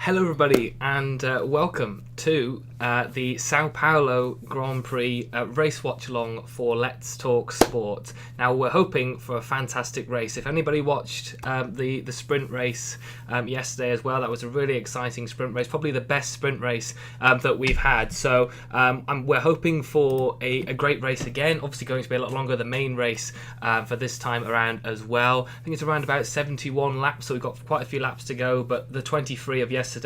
Hello everybody and welcome to the Sao Paulo Grand Prix race watch along for Let's Talk Sport. Now we're hoping for a fantastic race. If anybody watched the sprint race yesterday as well, that was a really exciting sprint race, probably the best sprint race that we've had. So we're hoping for a great race again, obviously going to be a lot longer, the main race for this time around as well. I think it's around about 71 laps, so we've got quite a few laps to go, but the 23 of yesterday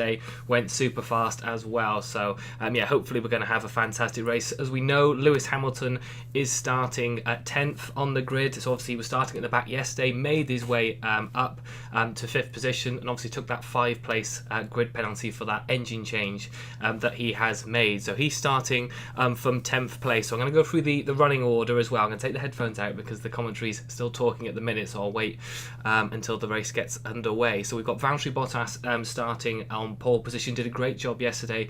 went super fast as well. So hopefully we're going to have a fantastic race. As we know, Lewis Hamilton is starting at 10th on the grid, so obviously he was starting at the back yesterday, made his way up to 5th position, and obviously took that 5-place grid penalty for that engine change that he has made. So he's starting from 10th place. So I'm going to go through the running order as well. I'm going to take the headphones out because the commentary's still talking at the minute, so I'll wait until the race gets underway. So we've got Valtteri Bottas starting on pole position, did a great job yesterday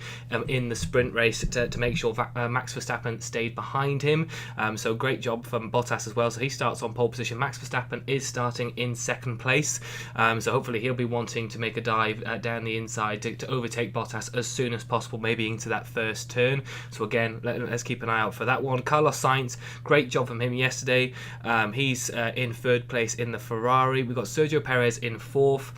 in the sprint race to make sure Max Verstappen stayed behind him. So great job from Bottas as well. So he starts on pole position. Max Verstappen is starting in 2nd place. So hopefully he'll be wanting to make a dive down the inside to overtake Bottas as soon as possible, maybe into that first turn. So again, let's keep an eye out for that one. Carlos Sainz, great job from him yesterday. He's in 3rd place in the Ferrari. We've got Sergio Perez in 4th.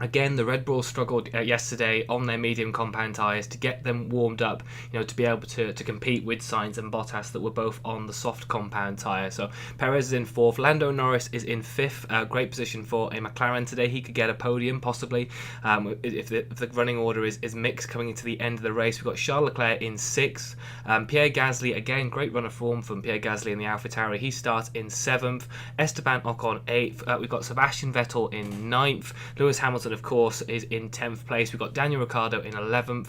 Again, the Red Bulls struggled yesterday on their medium compound tyres to get them warmed up, to be able to compete with Sainz and Bottas that were both on the soft compound tyre. So Perez is in 4th, Lando Norris is in 5th. Great position for a McLaren today. He could get a podium possibly if the running order is mixed coming into the end of the race. We've got Charles Leclerc in 6th. Pierre Gasly, again, great run of form from Pierre Gasly in the AlphaTauri. He starts in 7th. Esteban Ocon 8th. We've got Sebastian Vettel in 9th. Lewis Hamilton, of course, is in 10th place. We've got Daniel Ricciardo in 11th.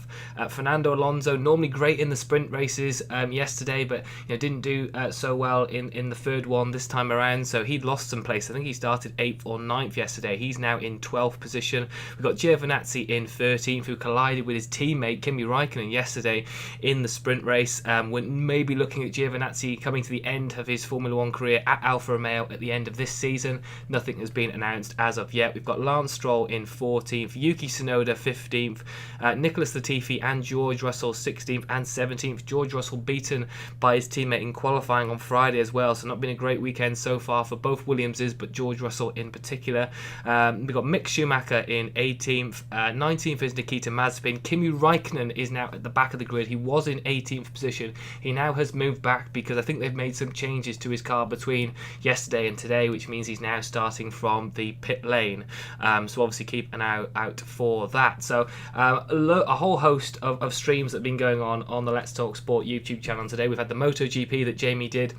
Fernando Alonso, normally great in the sprint races yesterday, but didn't do so well in the 3rd one this time around, so he'd lost some place. I think he started 8th or 9th yesterday. He's now in 12th position. We've got Giovinazzi in 13th, who collided with his teammate Kimi Raikkonen yesterday in the sprint race. We're maybe looking at Giovinazzi coming to the end of his Formula 1 career at Alfa Romeo at the end of this season. Nothing has been announced as of yet. We've got Lance Stroll in 14th, Yuki Tsunoda 15th, Nicholas Latifi and George Russell 16th and 17th. George Russell beaten by his teammate in qualifying on Friday as well, so not been a great weekend so far for both Williamses, but George Russell in particular. We've got Mick Schumacher in 18th, 19th is Nikita Mazepin. Kimi Raikkonen is now at the back of the grid. He was in 18th position. He now has moved back because I think they've made some changes to his car between yesterday and today, which means he's now starting from the pit lane. So obviously keep an eye out for that. So a whole host of streams that have been going on the Let's Talk Sport YouTube channel today. We've had the MotoGP that Jamie did.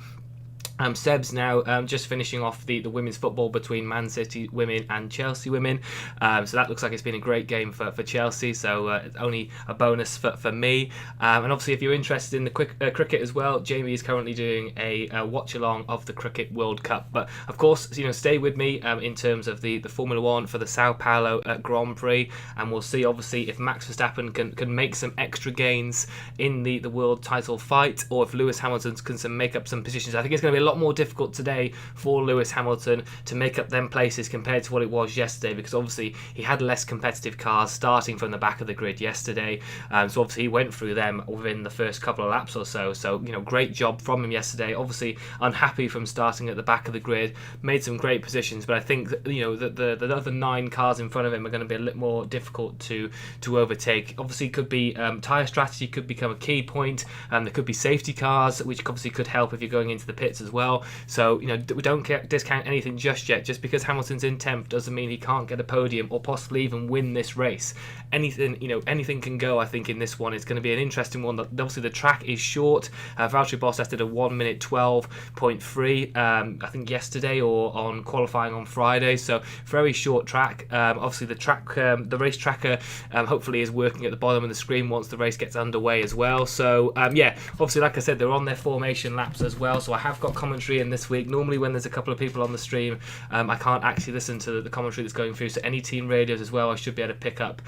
Seb's now just finishing off the women's football between Man City women and Chelsea women. So that looks like it's been a great game for Chelsea. So it's only a bonus for me. And obviously, if you're interested in the cricket as well, Jamie is currently doing a watch along of the Cricket World Cup. But of course, stay with me in terms of the Formula 1 for the Sao Paulo Grand Prix, and we'll see obviously if Max Verstappen can make some extra gains in the world title fight, or if Lewis Hamilton can make up some positions. I think it's going to be a lot more difficult today for Lewis Hamilton to make up them places compared to what it was yesterday, because obviously he had less competitive cars starting from the back of the grid yesterday, so obviously he went through them within the first couple of laps or so. So great job from him yesterday. Obviously unhappy from starting at the back of the grid, made some great positions, but I think that, the other 9 cars in front of him are going to be a little more difficult to overtake. Obviously could be tyre strategy could become a key point, and there could be safety cars which obviously could help if you're going into the pits as well. So we don't discount anything just yet. Just because Hamilton's in 10th doesn't mean he can't get a podium or possibly even win this race. Anything can go. I think in this one it's going to be an interesting one. Obviously the track is short. Valtteri Bottas did a 1 minute 12.3 I think yesterday or on qualifying on Friday, so very short track. Obviously the race tracker hopefully is working at the bottom of the screen once the race gets underway as well. So obviously like I said, they're on their formation laps as well, so I have got commentary in this week. Normally when there's a couple of people on the stream, I can't actually listen to the commentary that's going through, so any team radios as well I should be able to pick up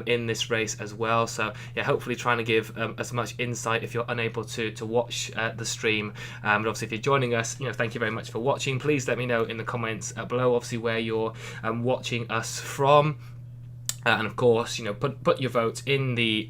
in this race as well. So hopefully trying to give as much insight if you're unable to watch the stream. But obviously if you're joining us, thank you very much for watching. Please let me know in the comments below obviously where you're watching us from. And of course, put your vote in the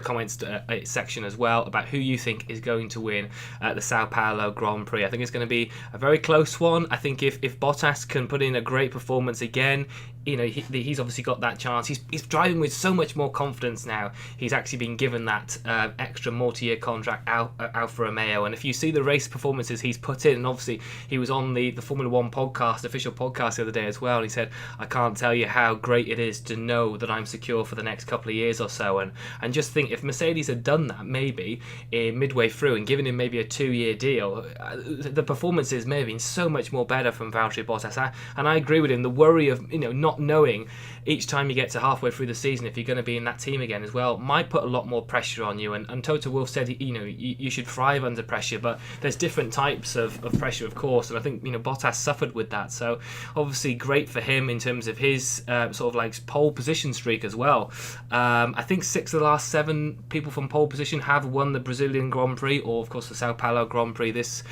comments section as well about who you think is going to win the Sao Paulo Grand Prix. I think it's going to be a very close one. I think if Bottas can put in a great performance again, he's obviously got that chance. He's driving with so much more confidence now. He's actually been given that extra multi-year contract Alfa Romeo, and if you see the race performances he's put in, and obviously he was on the Formula One podcast, official podcast the other day as well, and he said, I can't tell you how great it is to know that I'm secure for the next couple of years or so, and just think if Mercedes had done that maybe midway through and given him maybe a 2-year deal, the performances may have been so much more better from Valtteri Bottas. And I agree with him. The worry of not knowing each time you get to halfway through the season if you're going to be in that team again as well might put a lot more pressure on you. And Toto Wolff said you should thrive under pressure, but there's different types of pressure, of course, and I think Bottas suffered with that. So obviously great for him in terms of his sort of like pole position streak as well. I think 6 of the last 7 people from pole position have won the Brazilian Grand Prix, or of course the Sao Paulo Grand Prix this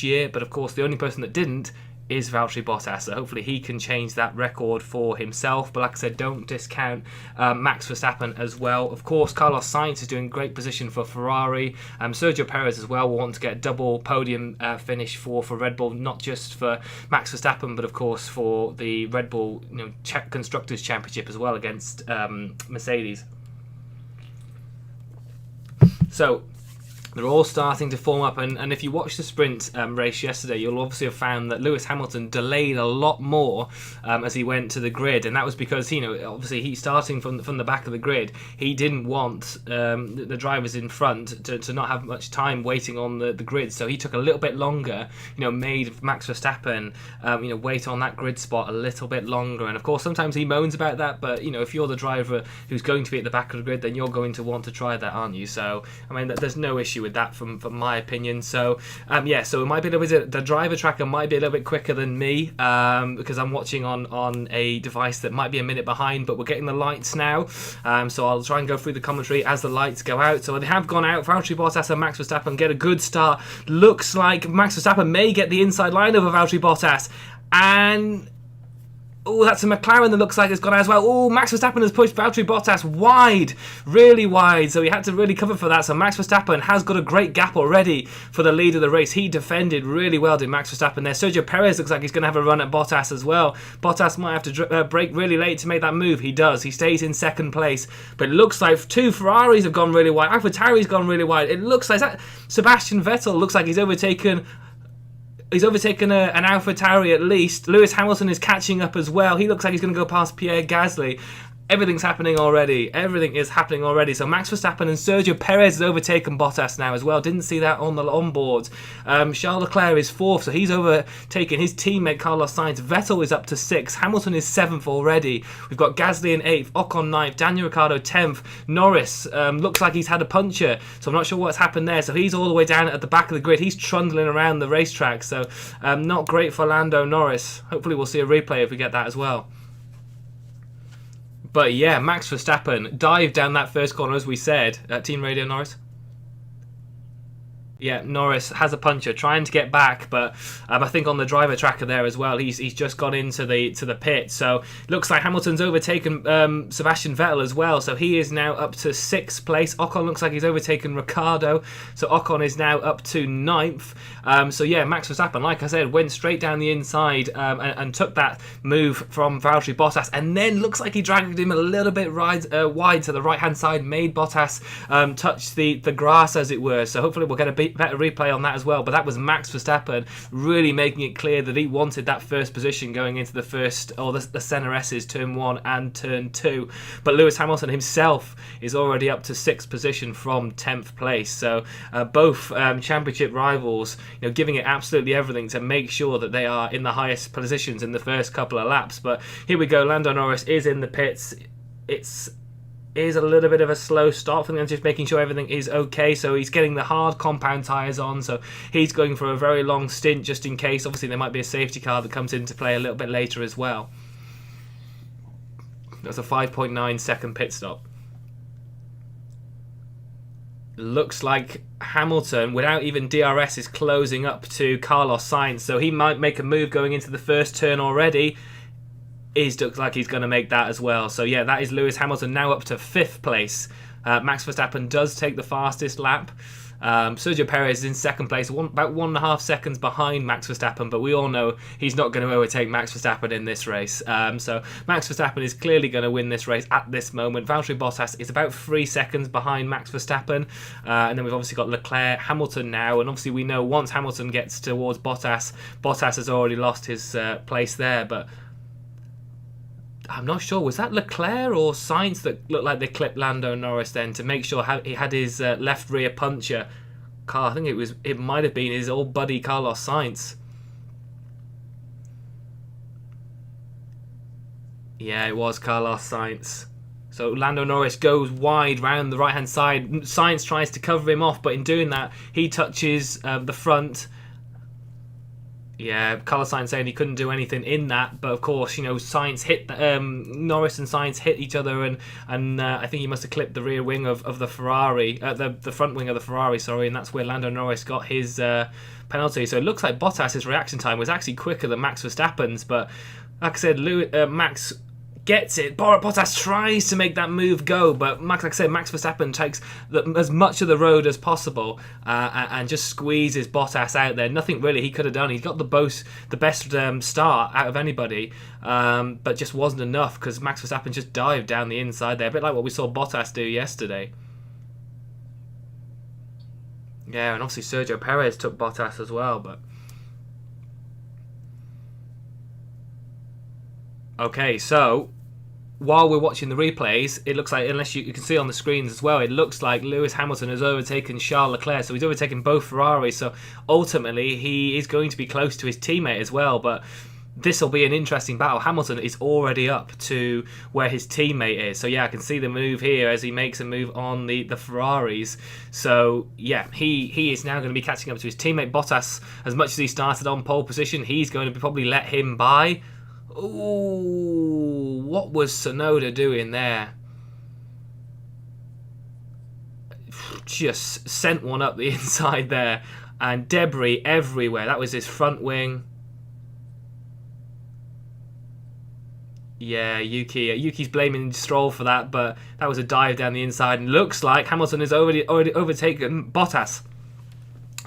year. But of course the only person that didn't is Valtteri Bottas, so hopefully he can change that record for himself. But like I said, don't discount Max Verstappen as well. Of course, Carlos Sainz is doing great position for Ferrari. Sergio Perez as well will want to get a double podium finish for Red Bull, not just for Max Verstappen, but of course for the Red Bull Constructors Championship as well against Mercedes. So they're all starting to form up, and if you watched the sprint race yesterday, you'll obviously have found that Lewis Hamilton delayed a lot more as he went to the grid, and that was because obviously he's starting from the back of the grid. He didn't want the drivers in front to not have much time waiting on the grid, so he took a little bit longer. Made Max Verstappen wait on that grid spot a little bit longer, and of course sometimes he moans about that. But if you're the driver who's going to be at the back of the grid, then you're going to want to try that, aren't you? So I mean, there's no issue with that from my opinion. So so it might be a little bit, the driver tracker might be a little bit quicker than me because I'm watching on a device that might be a minute behind, but we're getting the lights now, so I'll try and go through the commentary as the lights go out. So they have gone out. Valtteri Bottas and Max Verstappen get a good start. Looks like Max Verstappen may get the inside line over Valtteri Bottas, and that's a McLaren that looks like it's gone out as well. Max Verstappen has pushed Valtteri Bottas wide, really wide, so he had to really cover for that. So Max Verstappen has got a great gap already for the lead of the race. He defended really well, did Max Verstappen there. Sergio Perez looks like he's going to have a run at Bottas as well. Bottas might have to brake really late to make that move. He does. He stays in second place, but it looks like 2 Ferraris have gone really wide. AlphaTauri's gone really wide. It looks like that Sebastian Vettel looks like he's overtaken an AlphaTauri at least. Lewis Hamilton is catching up as well. He looks like he's going to go past Pierre Gasly. Everything's happening already. Everything is happening already. So Max Verstappen and Sergio Perez has overtaken Bottas now as well. Didn't see that on the onboards. Charles Leclerc is 4th, so he's overtaken his teammate Carlos Sainz. Vettel is up to 6th. Hamilton is 7th already. We've got Gasly in 8th, Ocon 9th, Daniel Ricciardo 10th. Norris looks like he's had a puncture, so I'm not sure what's happened there. So he's all the way down at the back of the grid. He's trundling around the racetrack, so not great for Lando Norris. Hopefully we'll see a replay if we get that as well. But yeah, Max Verstappen dived down that first corner, as we said. Team Radio, Norris? Yeah, Norris has a puncture, trying to get back, but I think on the driver tracker there as well, he's just gone into the pit. So looks like Hamilton's overtaken Sebastian Vettel as well. So he is now up to 6th place. Ocon looks like he's overtaken Ricciardo. So Ocon is now up to 9th. So yeah, Max Verstappen, like I said, went straight down the inside and took that move from Valtteri Bottas, and then looks like he dragged him a little bit wide to the right-hand side, made Bottas touch the grass, as it were. So hopefully we'll get a better replay on that as well. But that was Max Verstappen really making it clear that he wanted that first position going into the first, or the Senna S's, turn 1 and turn 2. But Lewis Hamilton himself is already up to 6th position from 10th place. So both championship rivals, giving it absolutely everything to make sure that they are in the highest positions in the first couple of laps. But here we go. Lando Norris is in the pits. It's is a little bit of a slow start for them, just making sure everything is okay. So he's getting the hard compound tyres on, so he's going for a very long stint just in case. Obviously there might be a safety car that comes into play a little bit later as well. That's a 5.9 second pit stop. Looks like Hamilton, without even DRS, is closing up to Carlos Sainz, so he might make a move going into the first turn already. looks like he's going to make that as well. So yeah, that is Lewis Hamilton now up to 5th place. Max Verstappen does take the fastest lap. Sergio Perez is in 2nd place, about 1.5 seconds behind Max Verstappen, but we all know he's not going to overtake Max Verstappen in this race. So Max Verstappen is clearly going to win this race at this moment. Valtteri Bottas is about 3 seconds behind Max Verstappen, and then we've obviously got Leclerc, Hamilton now, and obviously we know once Hamilton gets towards Bottas, Bottas has already lost his place there, but I'm not sure. Was that Leclerc or Sainz that looked like they clipped Lando Norris then to make sure he had his left rear puncher? I think it might have been his old buddy Carlos Sainz. Yeah, it was Carlos Sainz. So Lando Norris goes wide round the right hand side. Sainz tries to cover him off, but in doing that, he touches the front. Yeah, Carlos Sainz saying he couldn't do anything in that, but of course, Sainz hit Norris and Sainz hit each other, and I think he must have clipped the rear wing of the Ferrari, the front wing of the Ferrari, sorry, and that's where Lando Norris got his penalty. So it looks like Bottas's reaction time was actually quicker than Max Verstappen's, but like I said, Max gets it. Bottas tries to make that move go, but Max Verstappen takes as much of the road as possible and just squeezes Bottas out there. Nothing really he could have done. He's got the best start out of anybody, but just wasn't enough because Max Verstappen just dived down the inside there, a bit like what we saw Bottas do yesterday. Yeah, and obviously Sergio Perez took Bottas as well, but okay, so while we're watching the replays, it looks like, unless you can see on the screens as well, it looks like Lewis Hamilton has overtaken Charles Leclerc, so he's overtaken both Ferraris, so ultimately he is going to be close to his teammate as well, but this will be an interesting battle. Hamilton is already up to where his teammate is, so yeah, I can see the move here as he makes a move on the Ferraris. So yeah, he is now going to be catching up to his teammate Bottas. As much as he started on pole position, he's going to probably let him by. Ooh, what was Tsunoda doing there? Just sent one up the inside there, and debris everywhere. That was his front wing. Yeah, Yuki's blaming Stroll for that, but that was a dive down the inside, and looks like Hamilton has already overtaken Bottas.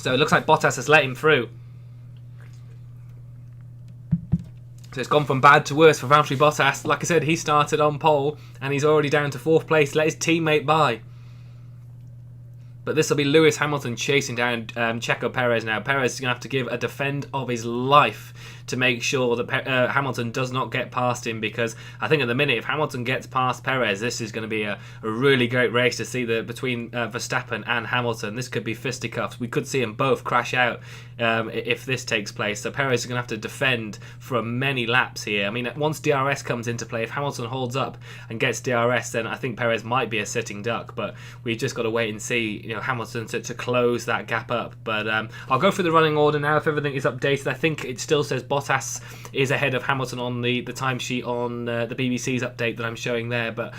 So it looks like Bottas has let him through. So it's gone from bad to worse for Valtteri Bottas. Like I said, he started on pole and he's already down to 4th place. Let his teammate by. But this will be Lewis Hamilton chasing down Checo Perez now. Perez is going to have to give a defend of his life to make sure that Hamilton does not get past him, because I think at the minute, if Hamilton gets past Perez, this is going to be a really great race to see between Verstappen and Hamilton. This could be fisticuffs. We could see them both crash out if this takes place. So Perez is going to have to defend for many laps here. I mean, once DRS comes into play, if Hamilton holds up and gets DRS, then I think Perez might be a sitting duck, but we've just got to wait and see Hamilton to close that gap up. But I'll go through the running order now if everything is updated. I think it still says Bottas is ahead of Hamilton on the timesheet on the BBC's update that I'm showing there. But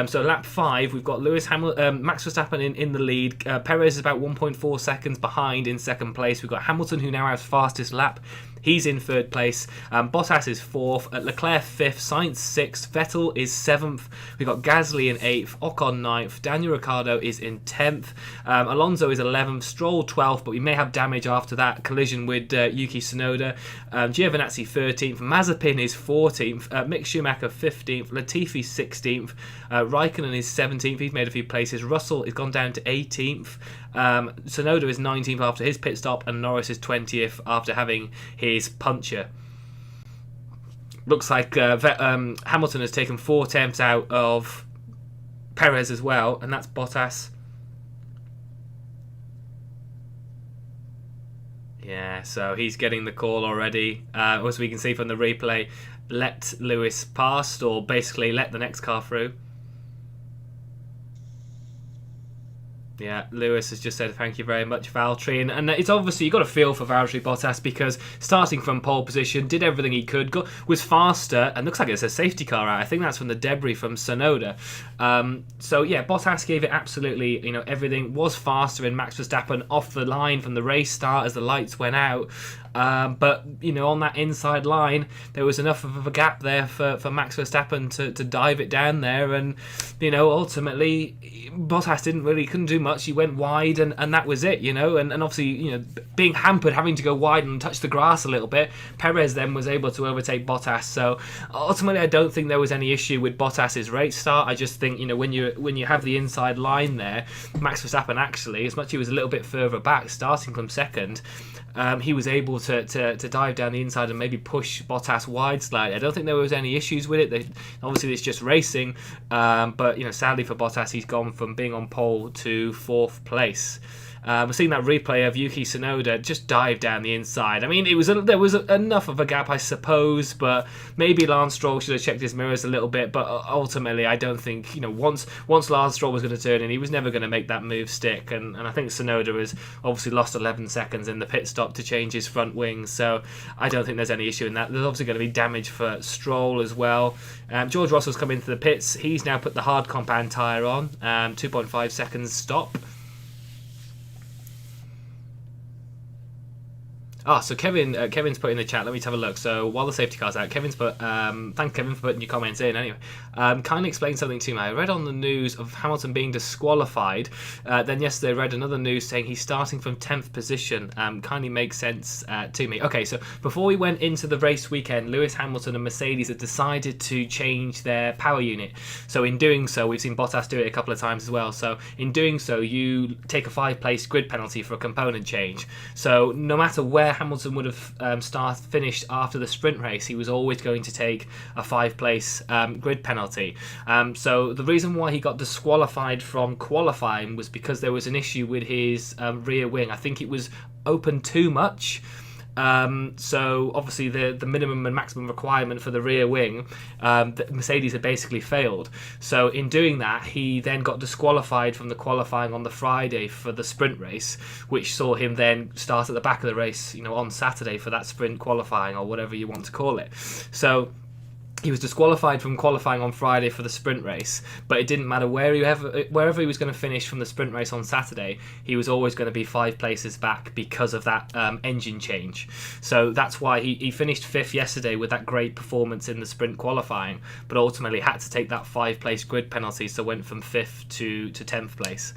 so lap 5, we've got Max Verstappen in the lead. Perez is about 1.4 seconds behind in 2nd place. We've got Hamilton, who now has fastest lap. He's in 3rd place. Bottas is 4th. Leclerc 5th. Sainz 6th. Vettel is 7th. We've got Gasly in 8th. Ocon 9th. Daniel Ricciardo is in 10th. Alonso is 11th. Stroll 12th, but we may have damage after that collision with Yuki Tsunoda. Giovinazzi 13th. Mazepin is 14th. Mick Schumacher 15th. Latifi 16th. Raikkonen is 17th. He's made a few places. Russell has gone down to 18th. Tsunoda is 19th after his pit stop, and Norris is 20th after having his puncture. Looks like Hamilton has taken 4 attempts out of Perez as well, and that's Bottas. Yeah, so he's getting the call already. As we can see from the replay, let Lewis past, or basically let the next car through. Yeah, Lewis has just said thank you very much, Valtteri, and it's obviously you've got to feel for Valtteri Bottas, because starting from pole position, did everything he could, was faster, and looks like it's a safety car out. I think that's from the debris from Tsunoda. So yeah, Bottas gave it absolutely, everything. Was faster in Max Verstappen off the line from the race start as the lights went out. But on that inside line, there was enough of a gap there for Max Verstappen to dive it down there, and ultimately Bottas couldn't do much. He went wide, and that was it. And obviously being hampered, having to go wide and touch the grass a little bit, Perez then was able to overtake Bottas. So ultimately, I don't think there was any issue with Bottas's race start. I just think when you have the inside line there, Max Verstappen actually, as much as he was a little bit further back, starting from second, he was able to dive down the inside and maybe push Bottas wide slightly. I don't think there was any issues with it. Obviously, it's just racing, but sadly for Bottas, he's gone from being on pole to 4th place. We're seeing that replay of Yuki Tsunoda just dive down the inside. I mean, there was enough of a gap, I suppose, but maybe Lance Stroll should have checked his mirrors a little bit. But ultimately, I don't think once Lance Stroll was going to turn in, he was never going to make that move stick. And I think Tsunoda has obviously lost 11 seconds in the pit stop to change his front wings, so I don't think there's any issue in that. There's obviously going to be damage for Stroll as well. George Russell's come into the pits. He's now put the hard compound tyre on. 2.5 seconds stop. So Kevin's put in the chat. Let me just have a look. So while the safety car's out, Kevin's put, thanks Kevin for putting your comments in. Anyway, kind of explain something to me. I read on the news of Hamilton being disqualified. Then yesterday I read another news saying he's starting from 10th position. Kindly makes sense to me. Okay, so before we went into the race weekend, Lewis Hamilton and Mercedes had decided to change their power unit. So in doing so, we've seen Bottas do it a couple of times as well. So in doing so, you take a 5-place grid penalty for a component change. So no matter where Hamilton would have finished after the sprint race, he was always going to take a 5-place grid penalty. So the reason why he got disqualified from qualifying was because there was an issue with his rear wing. I think it was open too much. So obviously the minimum and maximum requirement for the rear wing, Mercedes had basically failed. So in doing that, he then got disqualified from the qualifying on the Friday for the sprint race, which saw him then start at the back of the race, on Saturday for that sprint qualifying, or whatever you want to call it. So he was disqualified from qualifying on Friday for the sprint race, but it didn't matter wherever he was going to finish from the sprint race on Saturday, he was always going to be 5 places back because of that engine change. So that's why he finished 5th yesterday with that great performance in the sprint qualifying, but ultimately had to take that 5-place grid penalty, so went from 5th to 10th place.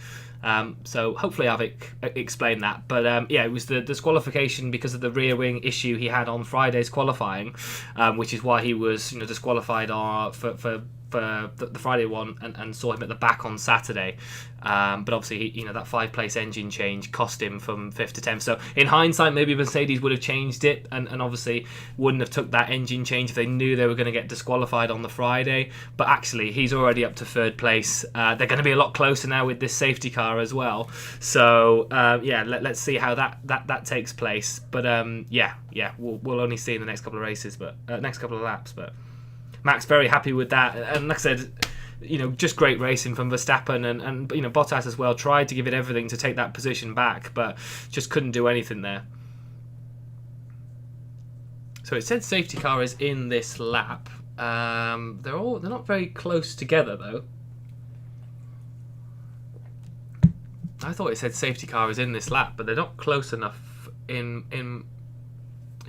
So hopefully I've explained that. But it was the disqualification because of the rear wing issue he had on Friday's qualifying, which is why he was disqualified for the Friday one, and saw him at the back on Saturday. But obviously, that 5-place engine change cost him from 5th to 10th. So in hindsight, maybe Mercedes would have changed it, and obviously wouldn't have took that engine change if they knew they were going to get disqualified on the Friday. But actually, he's already up to 3rd place. They're going to be a lot closer now with this safety car as well. So let's see how that takes place. But we'll only see in the next couple of races, but next couple of laps. But Max very happy with that, and like I said, just great racing from Verstappen, and Bottas as well tried to give it everything to take that position back, but just couldn't do anything there. So it said safety car is in this lap. They're not very close together though. I thought it said safety car is in this lap, but they're not close enough in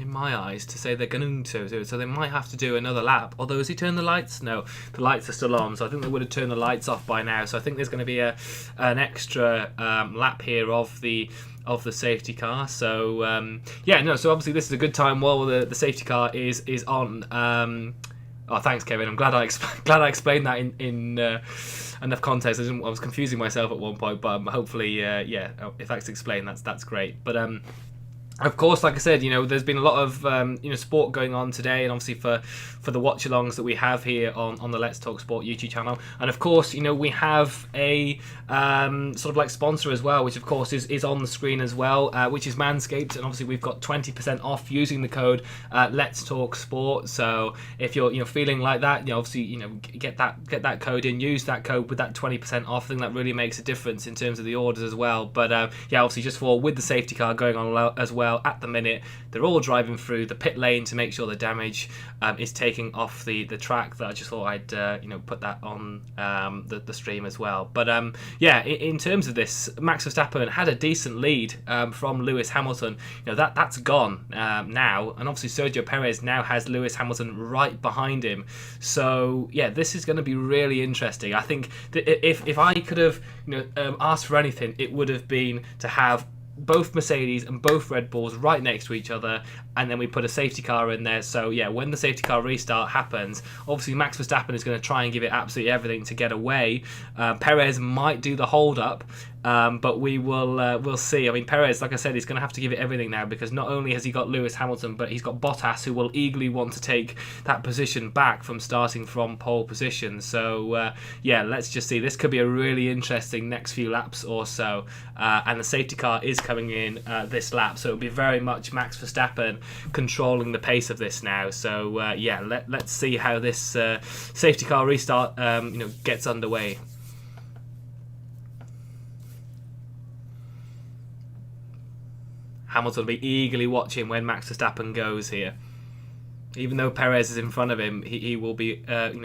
my eyes to say they're going to do it. So they might have to do another lap. Although, has he turned the lights? No, the lights are still on. So I think they would have turned the lights off by now. So I think there's going to be an extra lap here of the safety car. So so obviously this is a good time while the safety car is on. Thanks, Kevin. I'm glad I explained that in enough context. I was confusing myself at one point, but hopefully, if that's explained, that's great. But of course, like I said, there's been a lot of sport going on today, and obviously for the watch-alongs that we have here on the Let's Talk Sport YouTube channel. And of course, we have a sort of like sponsor as well, which of course is on the screen as well, which is Manscaped. And obviously we've got 20% off using the code Let's Talk Sport. So if you're feeling like that, obviously get that code in, use that code with that 20% off. I think that really makes a difference in terms of the orders as well. But obviously just with the safety car going on as well. well at the minute. They're all driving through the pit lane to make sure the damage is taking off the track. That I just thought I'd put that on the stream as well. But yeah, in terms of this, Max Verstappen had a decent lead from Lewis Hamilton. That's gone now, and obviously Sergio Perez now has Lewis Hamilton right behind him. So yeah, this is going to be really interesting. I think that if I could have asked for anything, it would have been to have both Mercedes and both Red Bulls right next to each other, and then we put a safety car in there. So yeah, when the safety car restart happens, obviously Max Verstappen is going to try and give it absolutely everything to get away. Perez might do the hold up, but we'll see. I mean, Perez, like I said, he's going to have to give it everything now, because not only has he got Lewis Hamilton, but he's got Bottas, who will eagerly want to take that position back from starting from pole position. So yeah, let's just see. This could be a really interesting next few laps or so, and the safety car is coming in this lap, so it'll be very much Max Verstappen controlling the pace of this now. So yeah, let's see how this safety car restart gets underway. Hamilton will be eagerly watching when Max Verstappen goes here. Even though Perez is in front of him, he will be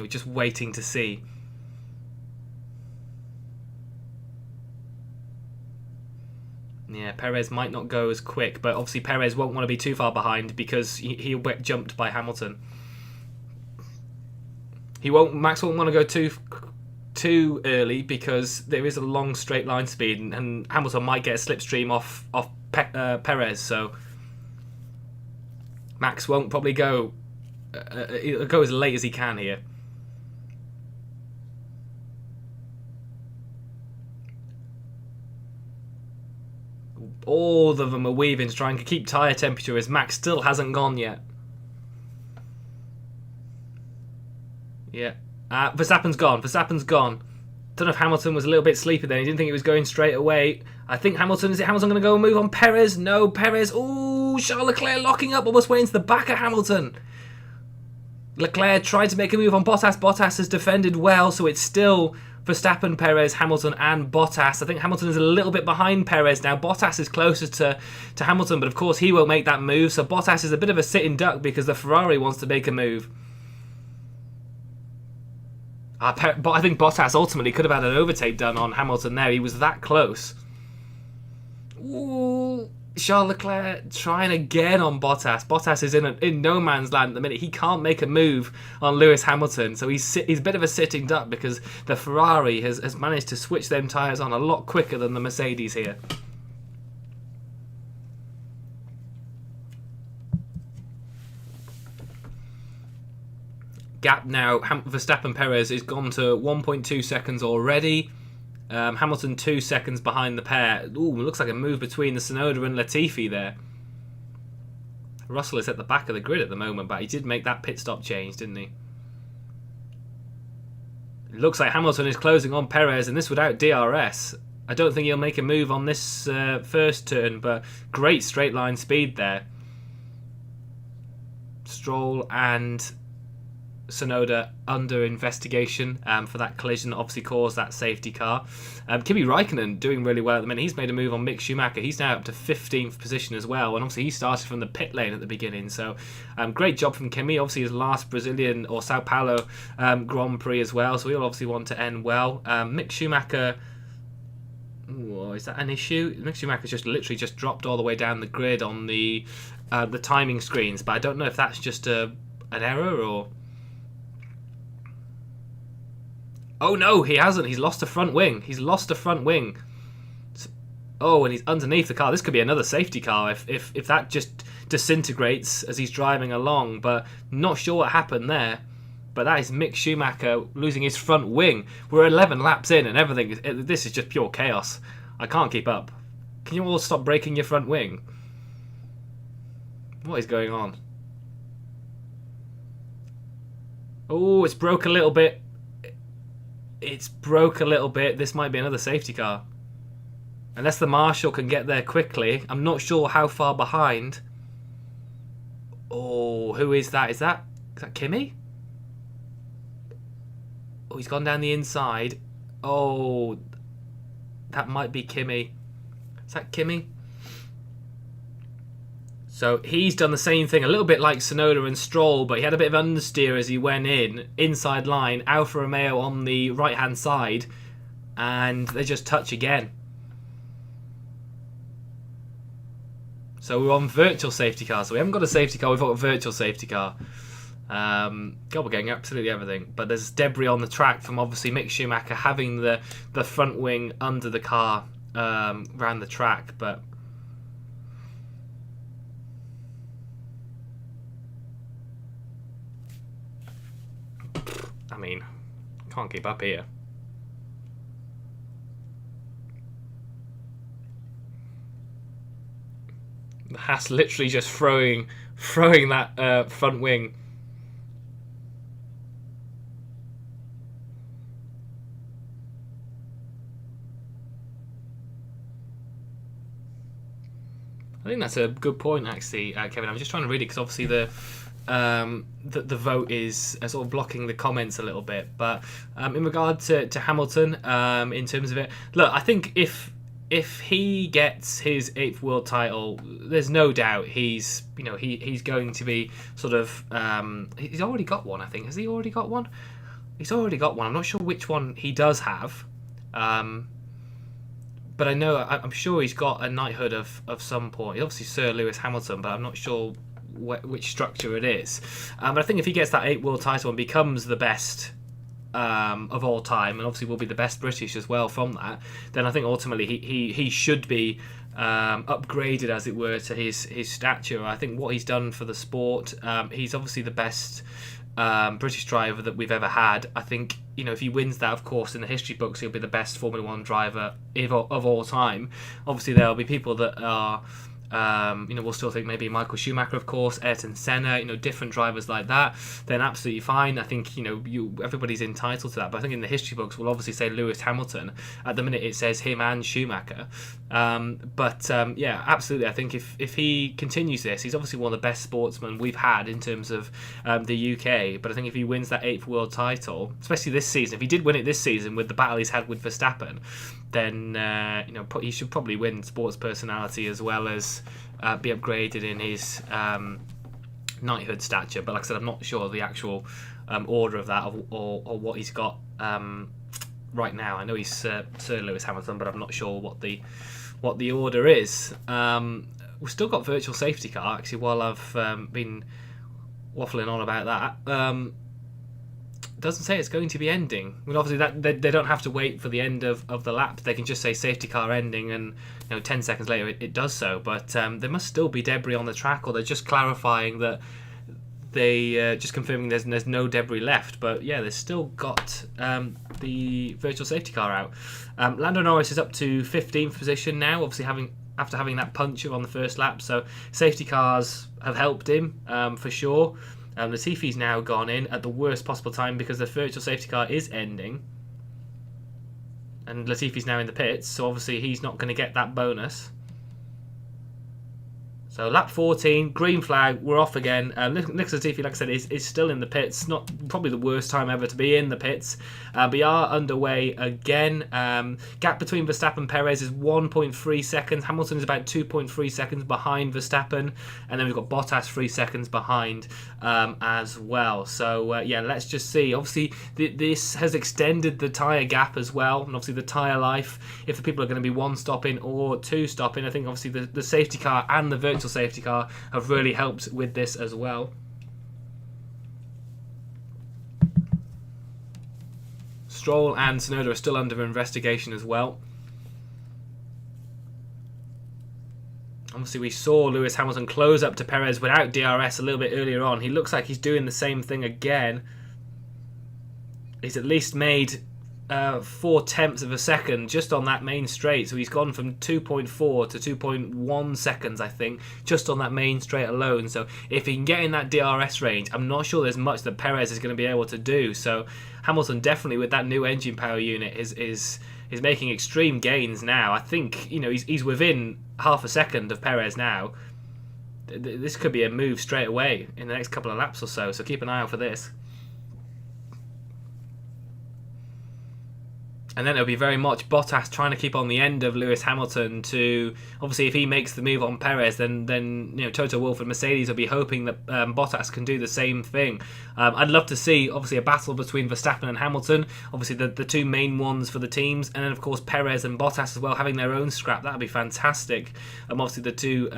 just waiting to see. Yeah, Perez might not go as quick, but obviously Perez won't want to be too far behind, because he'll get jumped by Hamilton. Max won't want to go too early, because there is a long straight line speed, and Hamilton might get a slipstream off Perez. So Max won't probably go. He'll go as late as he can here. All of them are weaving to try and keep tyre temperature, as Max still hasn't gone yet. Yeah. Verstappen's gone. Don't know if Hamilton was a little bit sleepy then. He didn't think he was going straight away. I think Hamilton... Is it Hamilton going to go and move on Perez? No, Perez. Ooh, Charles Leclerc locking up, almost went into the back of Hamilton. Leclerc tried to make a move on Bottas. Bottas has defended well, so it's still Verstappen, Perez, Hamilton and Bottas. I think Hamilton is a little bit behind Perez now. Bottas is closer to Hamilton, but of course he won't make that move. So Bottas is a bit of a sitting duck, because the Ferrari wants to make a move. But I think Bottas ultimately could have had an overtake done on Hamilton there. He was that close. Ooh, Charles Leclerc trying again on Bottas. Bottas is in no man's land at the minute. He can't make a move on Lewis Hamilton, so he's a bit of a sitting duck, because the Ferrari has managed to switch them tyres on a lot quicker than the Mercedes here. Gap now, Verstappen Perez is gone to 1.2 seconds already. Hamilton 2 seconds behind the pair. Ooh, looks like a move between the Tsunoda and Latifi there. Russell is at the back of the grid at the moment, but he did make that pit stop change, didn't he? It looks like Hamilton is closing on Perez, and this without DRS. I don't think he'll make a move on this first turn, but great straight line speed there. Stroll and Tsunoda under investigation for that collision that obviously caused that safety car. Kimi Räikkönen doing really well at the minute. He's made a move on Mick Schumacher. He's now up to 15th position as well, and obviously he started from the pit lane at the beginning. So great job from Kimi. Obviously his last Brazilian or Sao Paulo Grand Prix as well, so he'll obviously want to end well. Mick Schumacher... Ooh, is that an issue? Mick Schumacher's literally just dropped all the way down the grid on the timing screens, but I don't know if that's just an error or... Oh no, he hasn't. He's lost a front wing. Oh, and he's underneath the car. This could be another safety car if that just disintegrates as he's driving along. But not sure what happened there. But that is Mick Schumacher losing his front wing. We're 11 laps in and everything. This is just pure chaos. I can't keep up. Can you all stop breaking your front wing? What is going on? Oh, it's broke a little bit. This might be another safety car. Unless the marshal can get there quickly. I'm not sure how far behind. Oh, who is that? Is that Kimi? Oh, he's gone down the inside. Oh, that might be Kimi. Is that Kimi? So he's done the same thing, a little bit like Tsunoda and Stroll, but he had a bit of understeer as he went in, inside line, Alfa Romeo on the right-hand side, and they just touch again. So we're on virtual safety car. So we haven't got a safety car, we've got a virtual safety car. God, we're getting absolutely everything. But there's debris on the track from obviously Mick Schumacher having the front wing under the car around the track, but I mean, can't keep up here. Haas literally just throwing that front wing. I think that's a good point, actually, Kevin. I'm just trying to read it because obviously the vote is sort of blocking the comments a little bit. But in regard to Hamilton, in terms of it, look, I think if he gets his 8th world title, there's no doubt he's going to be sort of he's already got one. I think, has he already got one? He's already got one. I'm not sure which one he does have. But I'm sure he's got a knighthood of some point. He's obviously Sir Lewis Hamilton, but I'm not sure which structure it is. But I think if he gets that 8th world title and becomes the best of all time, and obviously will be the best British as well from that, then I think ultimately he should be upgraded, as it were, to his stature. I think what he's done for the sport, he's obviously the best British driver that we've ever had. I think, if he wins that, of course, in the history books, he'll be the best Formula 1 driver of all time. Obviously, there'll be people that are, we'll still think maybe Michael Schumacher, of course, Ayrton Senna, different drivers like that. Then absolutely fine. I think, everybody's entitled to that. But I think in the history books, we'll obviously say Lewis Hamilton. At the minute, it says him and Schumacher. Yeah, absolutely. I think if he continues this, he's obviously one of the best sportsmen we've had in terms of the UK. But I think if he wins that 8th world title, especially this season, if he did win it this season with the battle he's had with Verstappen, then he should probably win sports personality as well as be upgraded in his knighthood stature. But like I said, I'm not sure the actual order of that or what he's got right now. I know he's Sir Lewis Hamilton, but I'm not sure what the order is. We've still got virtual safety car, actually, while I've been waffling on about that. Doesn't say it's going to be ending. I mean, obviously that they don't have to wait for the end of the lap. They can just say safety car ending, and 10 seconds later it does so. But there must still be debris on the track, or they're just clarifying that they just confirming there's no debris left. But yeah, they've still got the virtual safety car out. Lando Norris is up to 15th position now, obviously after having that puncture on the first lap. So safety cars have helped him for sure. Latifi's now gone in at the worst possible time because the virtual safety car is ending. And Latifi's now in the pits, so obviously he's not going to get that bonus. So lap 14, green flag, we're off again. Nicholas Latifi, like I said, is still in the pits. Not probably the worst time ever to be in the pits. We are underway again. Gap between Verstappen and Perez is 1.3 seconds. Hamilton is about 2.3 seconds behind Verstappen. And then we've got Bottas 3 seconds behind as well. So yeah, let's just see. Obviously, this has extended the tyre gap as well. And obviously the tyre life, if the people are going to be 1 stopping or 2 stopping, I think obviously the safety car and the virtual safety car have really helped with this as well. Stroll and Tsunoda are still under investigation as well. Obviously we saw Lewis Hamilton close up to Perez without DRS a little bit earlier on. He looks like he's doing the same thing again. He's at least made 4/10 of a second just on that main straight, so he's gone from 2.4 to 2.1 seconds, I think, just on that main straight alone. So if he can get in that DRS range, I'm not sure there's much that Perez is going to be able to do. So Hamilton definitely, with that new engine power unit, is making extreme gains now. I think he's within half a second of Perez now. This could be a move straight away in the next couple of laps or so. So keep an eye out for this. And then it'll be very much Bottas trying to keep on the end of Lewis Hamilton to, obviously, if he makes the move on Perez, then Toto Wolff and Mercedes will be hoping that Bottas can do the same thing. I'd love to see, obviously, a battle between Verstappen and Hamilton, obviously the two main ones for the teams, and then, of course, Perez and Bottas as well having their own scrap. That would be fantastic. Obviously, the two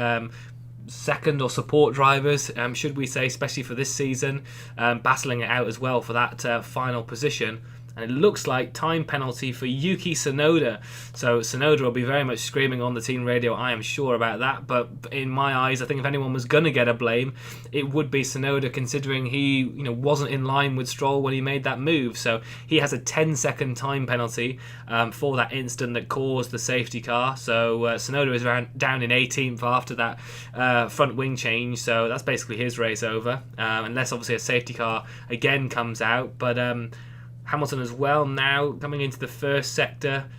second or support drivers, should we say, especially for this season, battling it out as well for that final position. And it looks like time penalty for Yuki Tsunoda. So Tsunoda will be very much screaming on the team radio, I am sure about that. But in my eyes, I think if anyone was going to get a blame, it would be Tsunoda, considering he wasn't in line with Stroll when he made that move. So he has a 10-second time penalty for that instant that caused the safety car. So Tsunoda is down in 18th after that front wing change. So that's basically his race over. Unless obviously a safety car again comes out. But Hamilton as well now coming into the first sector,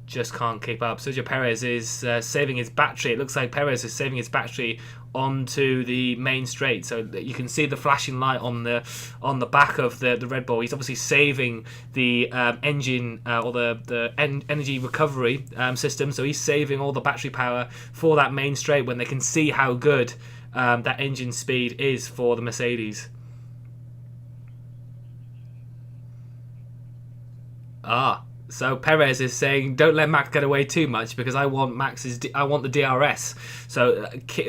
just can't keep up. Sergio Perez is saving his battery. It looks like Perez is saving his battery onto the main straight, so you can see the flashing light on the back of the Red Bull. He's obviously saving the engine or the energy recovery system, so he's saving all the battery power for that main straight when they can see how good that engine speed is for the Mercedes. So Perez is saying, don't let Max get away too much because I want the DRS. So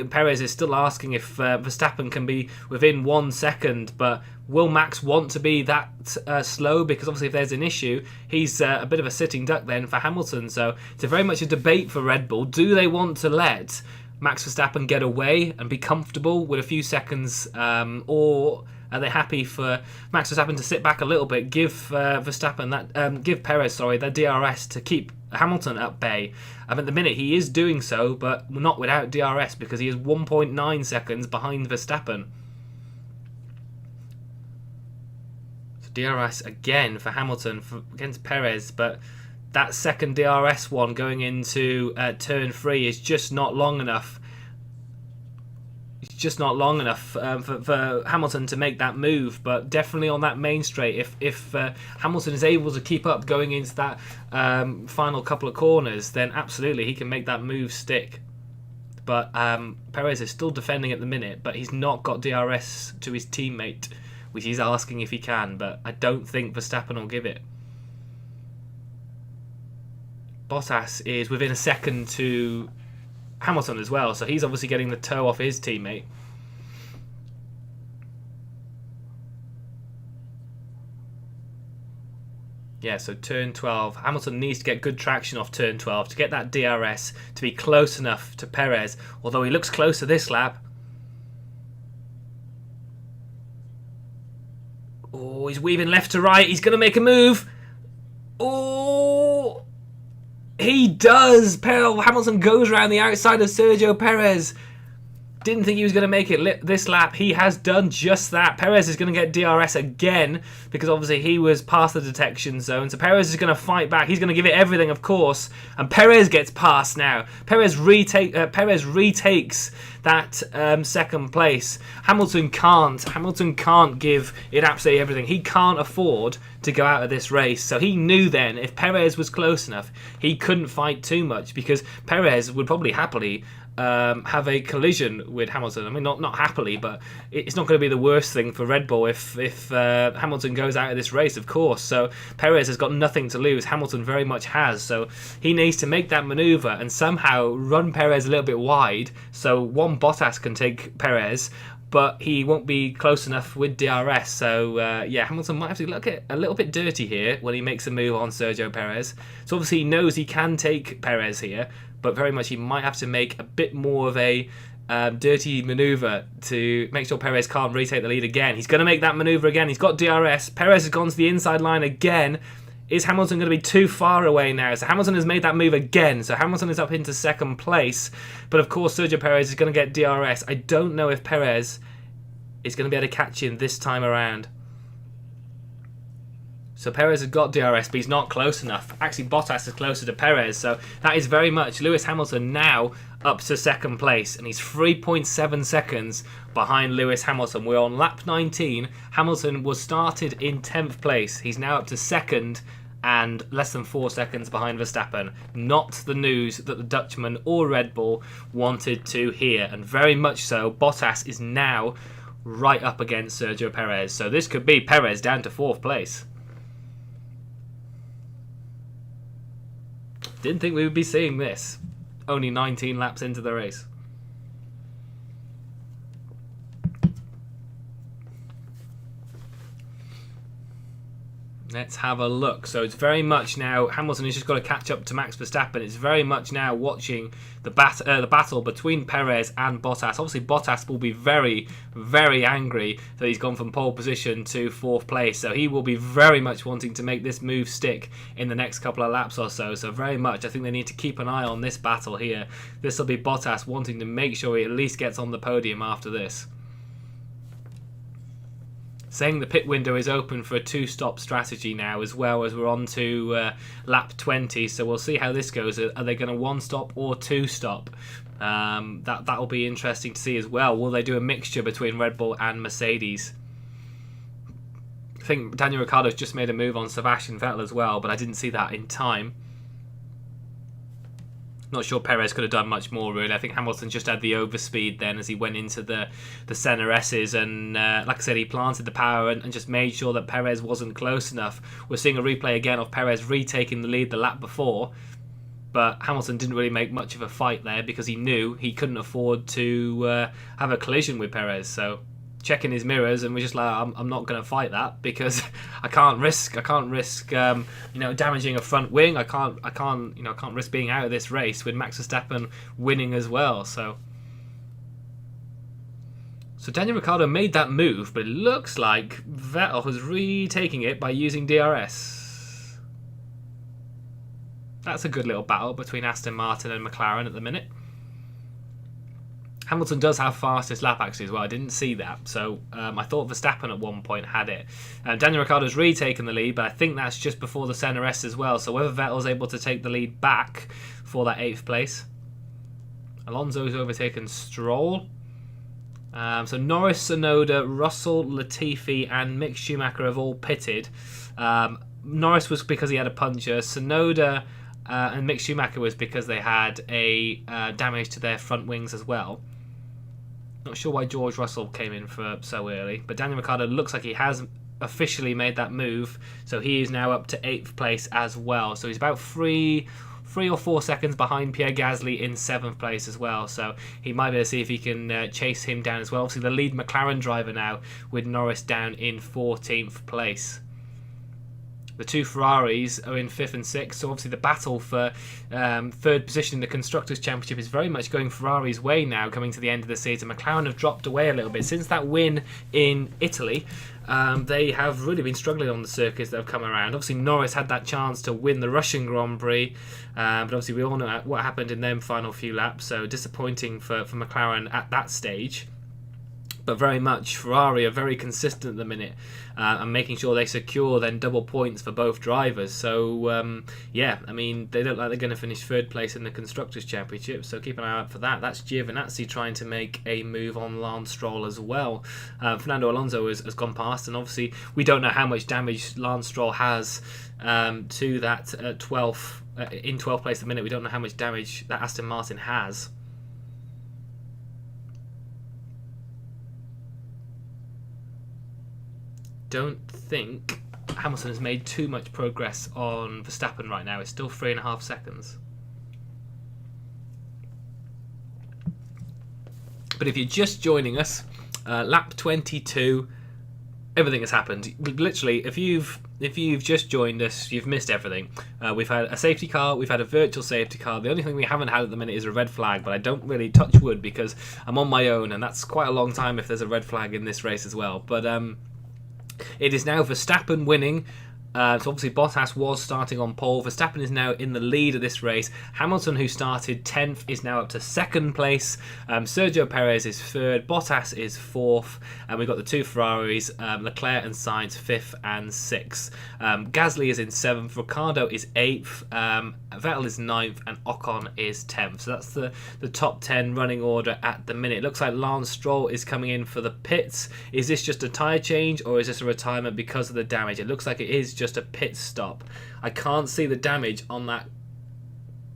Perez is still asking if Verstappen can be within 1 second, but will Max want to be that slow? Because obviously if there's an issue, he's a bit of a sitting duck then for Hamilton. So it's very much a debate for Red Bull. Do they want to let Max Verstappen get away and be comfortable with a few seconds, or are they happy for Max Verstappen to sit back a little bit, give Perez that DRS to keep Hamilton at bay? At the minute he is doing so, but not without DRS because he is 1.9 seconds behind Verstappen. So DRS again for Hamilton against Perez, but that second DRS one going into turn 3 is just not long enough. It's just not long enough for Hamilton to make that move, but definitely on that main straight, if Hamilton is able to keep up going into that final couple of corners, then absolutely he can make that move stick. But Perez is still defending at the minute, but he's not got DRS to his teammate, which he's asking if he can, but I don't think Verstappen will give it. Bottas is within a second to Hamilton as well, so he's obviously getting the toe off his teammate. Yeah, so turn 12. Hamilton needs to get good traction off turn 12 to get that DRS to be close enough to Perez, although he looks closer this lap. Oh, he's weaving left to right. He's going to make a move. Oh, he does. Hamilton goes around the outside of Sergio Perez. Didn't think he was going to make it this lap. He has done just that. Perez is going to get DRS again because obviously he was past the detection zone. So Perez is going to fight back. He's going to give it everything, of course. And Perez gets past now. Perez retakes that second place. Hamilton can't give it absolutely everything. He can't afford to go out of this race. So he knew then if Perez was close enough, he couldn't fight too much because Perez would probably happily have a collision with Hamilton. I mean, not happily, but it's not going to be the worst thing for Red Bull if Hamilton goes out of this race, of course. So Perez has got nothing to lose. Hamilton very much has. So he needs to make that manoeuvre and somehow run Perez a little bit wide so one Bottas can take Perez, but he won't be close enough with DRS. So, Hamilton might have to look a little bit dirty here when he makes a move on Sergio Perez. So, obviously, he knows he can take Perez here, but very much he might have to make a bit more of a dirty manoeuvre to make sure Perez can't retake the lead again. He's going to make that manoeuvre again. He's got DRS. Perez has gone to the inside line again. Is Hamilton going to be too far away now? So Hamilton has made that move again. So Hamilton is up into second place. But of course, Sergio Perez is going to get DRS. I don't know if Perez is going to be able to catch him this time around. So Perez has got DRS, but he's not close enough. Actually, Bottas is closer to Perez. So that is very much Lewis Hamilton now up to second place. And he's 3.7 seconds behind Lewis Hamilton. We're on lap 19. Hamilton was started in 10th place. He's now up to second and less than 4 seconds behind Verstappen. Not the news that the Dutchman or Red Bull wanted to hear, and very much so. Bottas is now right up against Sergio Perez, so this could be Perez down to 4th place. Didn't think we would be seeing this only 19 laps into the race. Let's have a look. So it's very much now, Hamilton has just got to catch up to Max Verstappen. It's very much now watching the battle between Perez and Bottas. Obviously, Bottas will be very, very angry that he's gone from pole position to 4th place. So he will be very much wanting to make this move stick in the next couple of laps or so. So very much, I think they need to keep an eye on this battle here. This will be Bottas wanting to make sure he at least gets on the podium after this. Saying the pit window is open for a 2-stop strategy now, as well as we're on to lap 20. So we'll see how this goes. Are they going to 1-stop or 2-stop? That'll be interesting to see as well. Will they do a mixture between Red Bull and Mercedes? I think Daniel Ricciardo's just made a move on Sebastian Vettel as well, but I didn't see that in time. Not sure Perez could have done much more, really. I think Hamilton just had the overspeed then as he went into the Senna S's, and like I said, he planted the power and just made sure that Perez wasn't close enough. We're seeing a replay again of Perez retaking the lead the lap before, but Hamilton didn't really make much of a fight there because he knew he couldn't afford to have a collision with Perez. So checking his mirrors, and we're just like, I'm not going to fight that because I can't risk damaging a front wing. I can't risk being out of this race with Max Verstappen winning as well. So Daniel Ricciardo made that move, but it looks like Vettel was retaking it by using DRS. That's a good little battle between Aston Martin and McLaren at the minute. Hamilton does have fastest lap actually as well. I didn't see that. So I thought Verstappen at one point had it. Daniel Ricciardo's retaken the lead, but I think that's just before the Senna S as well. So whether Vettel's able to take the lead back for that 8th place. Alonso's overtaken Stroll. So Norris, Tsunoda, Russell, Latifi and Mick Schumacher have all pitted. Norris was because he had a puncture. Tsunoda and Mick Schumacher was because they had a damage to their front wings as well. Not sure why George Russell came in for so early, but Daniel Ricciardo looks like he has officially made that move, so he is now up to 8th place as well. So he's about 3 or 4 seconds behind Pierre Gasly in 7th place as well, so he might be able to see if he can chase him down as well. Obviously the lead McLaren driver now with Norris down in 14th place. The 2 Ferraris are in 5th and 6th, so obviously the battle for 3rd position in the Constructors' Championship is very much going Ferrari's way now, coming to the end of the season. McLaren have dropped away a little bit. Since that win in Italy, they have really been struggling on the circuits that have come around. Obviously Norris had that chance to win the Russian Grand Prix, but obviously we all know what happened in them final few laps, so disappointing for McLaren at that stage. But very much Ferrari are very consistent at the minute and making sure they secure then double points for both drivers. So yeah, I mean, they look like they're going to finish 3rd place in the Constructors' Championship, so keep an eye out for that. That's Giovinazzi trying to make a move on Lance Stroll as well. Fernando Alonso has gone past, and obviously we don't know how much damage Lance Stroll has to that 12th in 12th place at the minute. We don't know how much damage that Aston Martin has. Don't think Hamilton has made too much progress on Verstappen right now. It's still 3.5 seconds. But if you're just joining us, lap 22, everything has happened. Literally, if you've just joined us, you've missed everything. We've had a safety car, we've had a virtual safety car. The only thing we haven't had at the minute is a red flag, but I don't really touch wood because I'm on my own, and that's quite a long time if there's a red flag in this race as well. But it is now Verstappen winning. So obviously Bottas was starting on pole. Verstappen is now in the lead of this race. Hamilton, who started 10th, is now up to 2nd place. Sergio Perez is 3rd. Bottas is 4th. And we've got the 2 Ferraris, Leclerc and Sainz 5th and 6th. Gasly is in 7th. Ricciardo is 8th. Vettel is 9th. And Ocon is 10th. So that's the top 10 running order at the minute. It looks like Lance Stroll is coming in for the pits. Is this just a tyre change, or is this a retirement because of the damage? It looks like it is just just a pit stop. I can't see the damage on that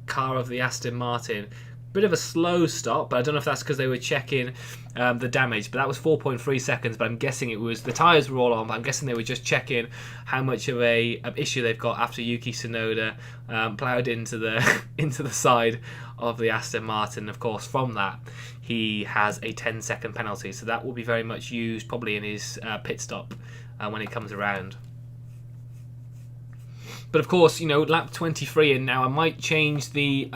car of the Aston Martin. Bit of a slow stop, but I don't know if that's because they were checking the damage. But that was 4.3 seconds. But I'm guessing it was the tyres were all on. But I'm guessing they were just checking how much of a issue they've got after Yuki Tsunoda ploughed into the into the side of the Aston Martin. Of course, from that he has a 10-second penalty. So that will be very much used probably in his pit stop when it comes around. But of course, lap 23 in now. I might change the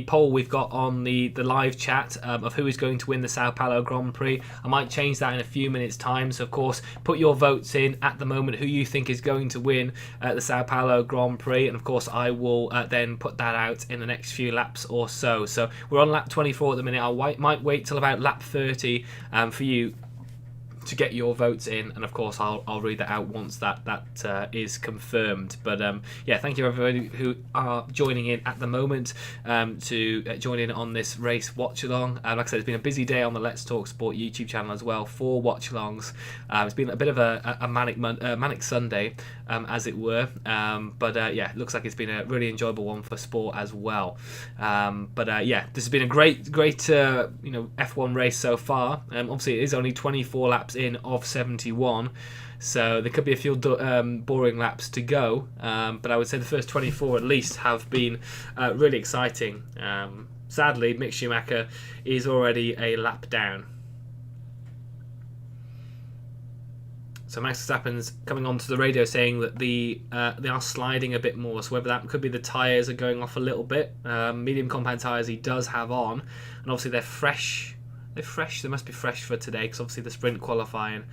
poll we've got on the live chat of who is going to win the Sao Paulo Grand Prix. I might change that in a few minutes' time. So of course, put your votes in at the moment who you think is going to win the Sao Paulo Grand Prix, and of course I will then put that out in the next few laps or so. So we're on lap 24 at the minute. I might wait till about lap 30 for you to get your votes in, and of course I'll read that out once that is confirmed. But yeah, thank you everybody who are joining in at the moment to join in on this race watch along. Like I said, it's been a busy day on the Let's Talk Sport YouTube channel as well for watch alongs. It's been a bit of a manic Sunday as it were, but yeah, it looks like it's been a really enjoyable one for sport as well. But yeah, this has been a great F1 race so far. Obviously it is only 24 laps in of 71, so there could be a few boring laps to go, but I would say the first 24 at least have been really exciting. Sadly, Mick Schumacher is already a lap down. So Max Verstappen's coming onto the radio saying that they are sliding a bit more. So whether that could be the tyres are going off a little bit. Medium compound tyres he does have on, and obviously they're fresh. They must be fresh for today, because obviously the sprint qualifying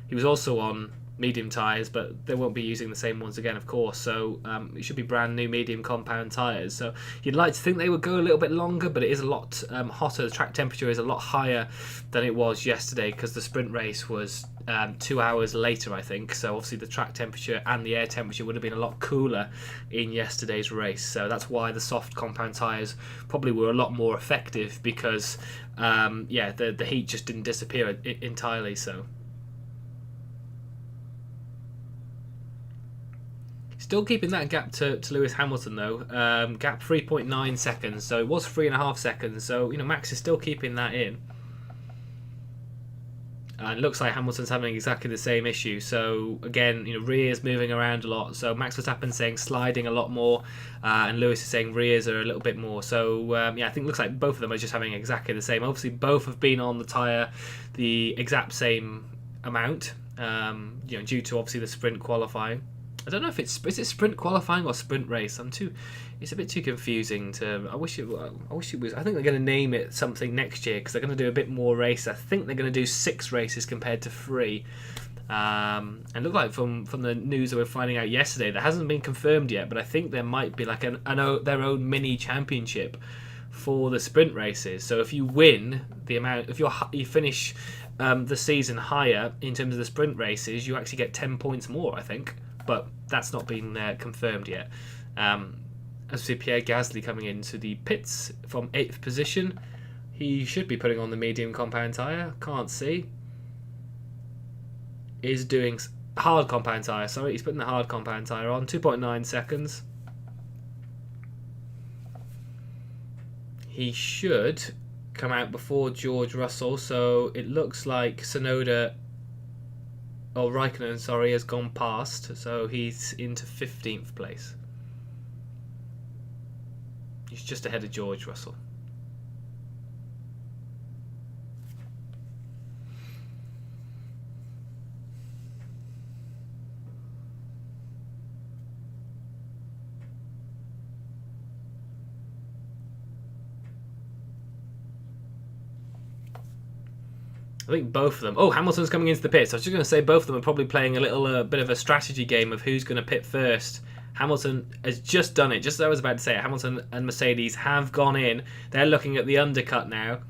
he was also on medium tyres, but they won't be using the same ones again, of course. So it should be brand new medium compound tyres. So you'd like to think they would go a little bit longer, but it is a lot hotter. The track temperature is a lot higher than it was yesterday, because the sprint race was 2 hours later, I think. So obviously the track temperature and the air temperature would have been a lot cooler in yesterday's race. So that's why the soft compound tyres probably were a lot more effective, because yeah, the heat just didn't disappear entirely. So still keeping that gap to Lewis Hamilton though. Gap 3.9 seconds, so it was 3.5 seconds. So Max is still keeping that in. And it looks like Hamilton's having exactly the same issue. So again, rears moving around a lot. So Max Verstappen saying sliding a lot more, and Lewis is saying rears are a little bit more. So yeah, I think it looks like both of them are just having exactly the same. Obviously, both have been on the tyre the exact same amount, due to obviously the sprint qualifying. I don't know if is it sprint qualifying or sprint race. It's a bit too confusing to. I wish it was. I think they're going to name it something next year, because they're going to do a bit more race. I think they're going to do 6 races compared to 3. And look like from the news that we're finding out yesterday, that hasn't been confirmed yet, but I think there might be like their own mini championship for the sprint races. So if you win the amount, if you finish the season higher in terms of the sprint races, you actually get 10 points more, I think. But that's not been confirmed yet. As we see Pierre Gasly coming into the pits from 8th position. He should be putting on the medium compound tyre. Can't see. Is doing hard compound tyre. Sorry, he's putting the hard compound tyre on. 2.9 seconds. He should come out before George Russell. So it looks like Tsunoda... Oh, Raikkonen, sorry, has gone past, so he's into 15th place. He's just ahead of George Russell. I think both of them. Oh, Hamilton's coming into the pits. I was just going to say both of them are probably playing a little bit of a strategy game of who's going to pit first. Hamilton has just done it. Just as I was about to say, Hamilton and Mercedes have gone in. They're looking at the undercut now.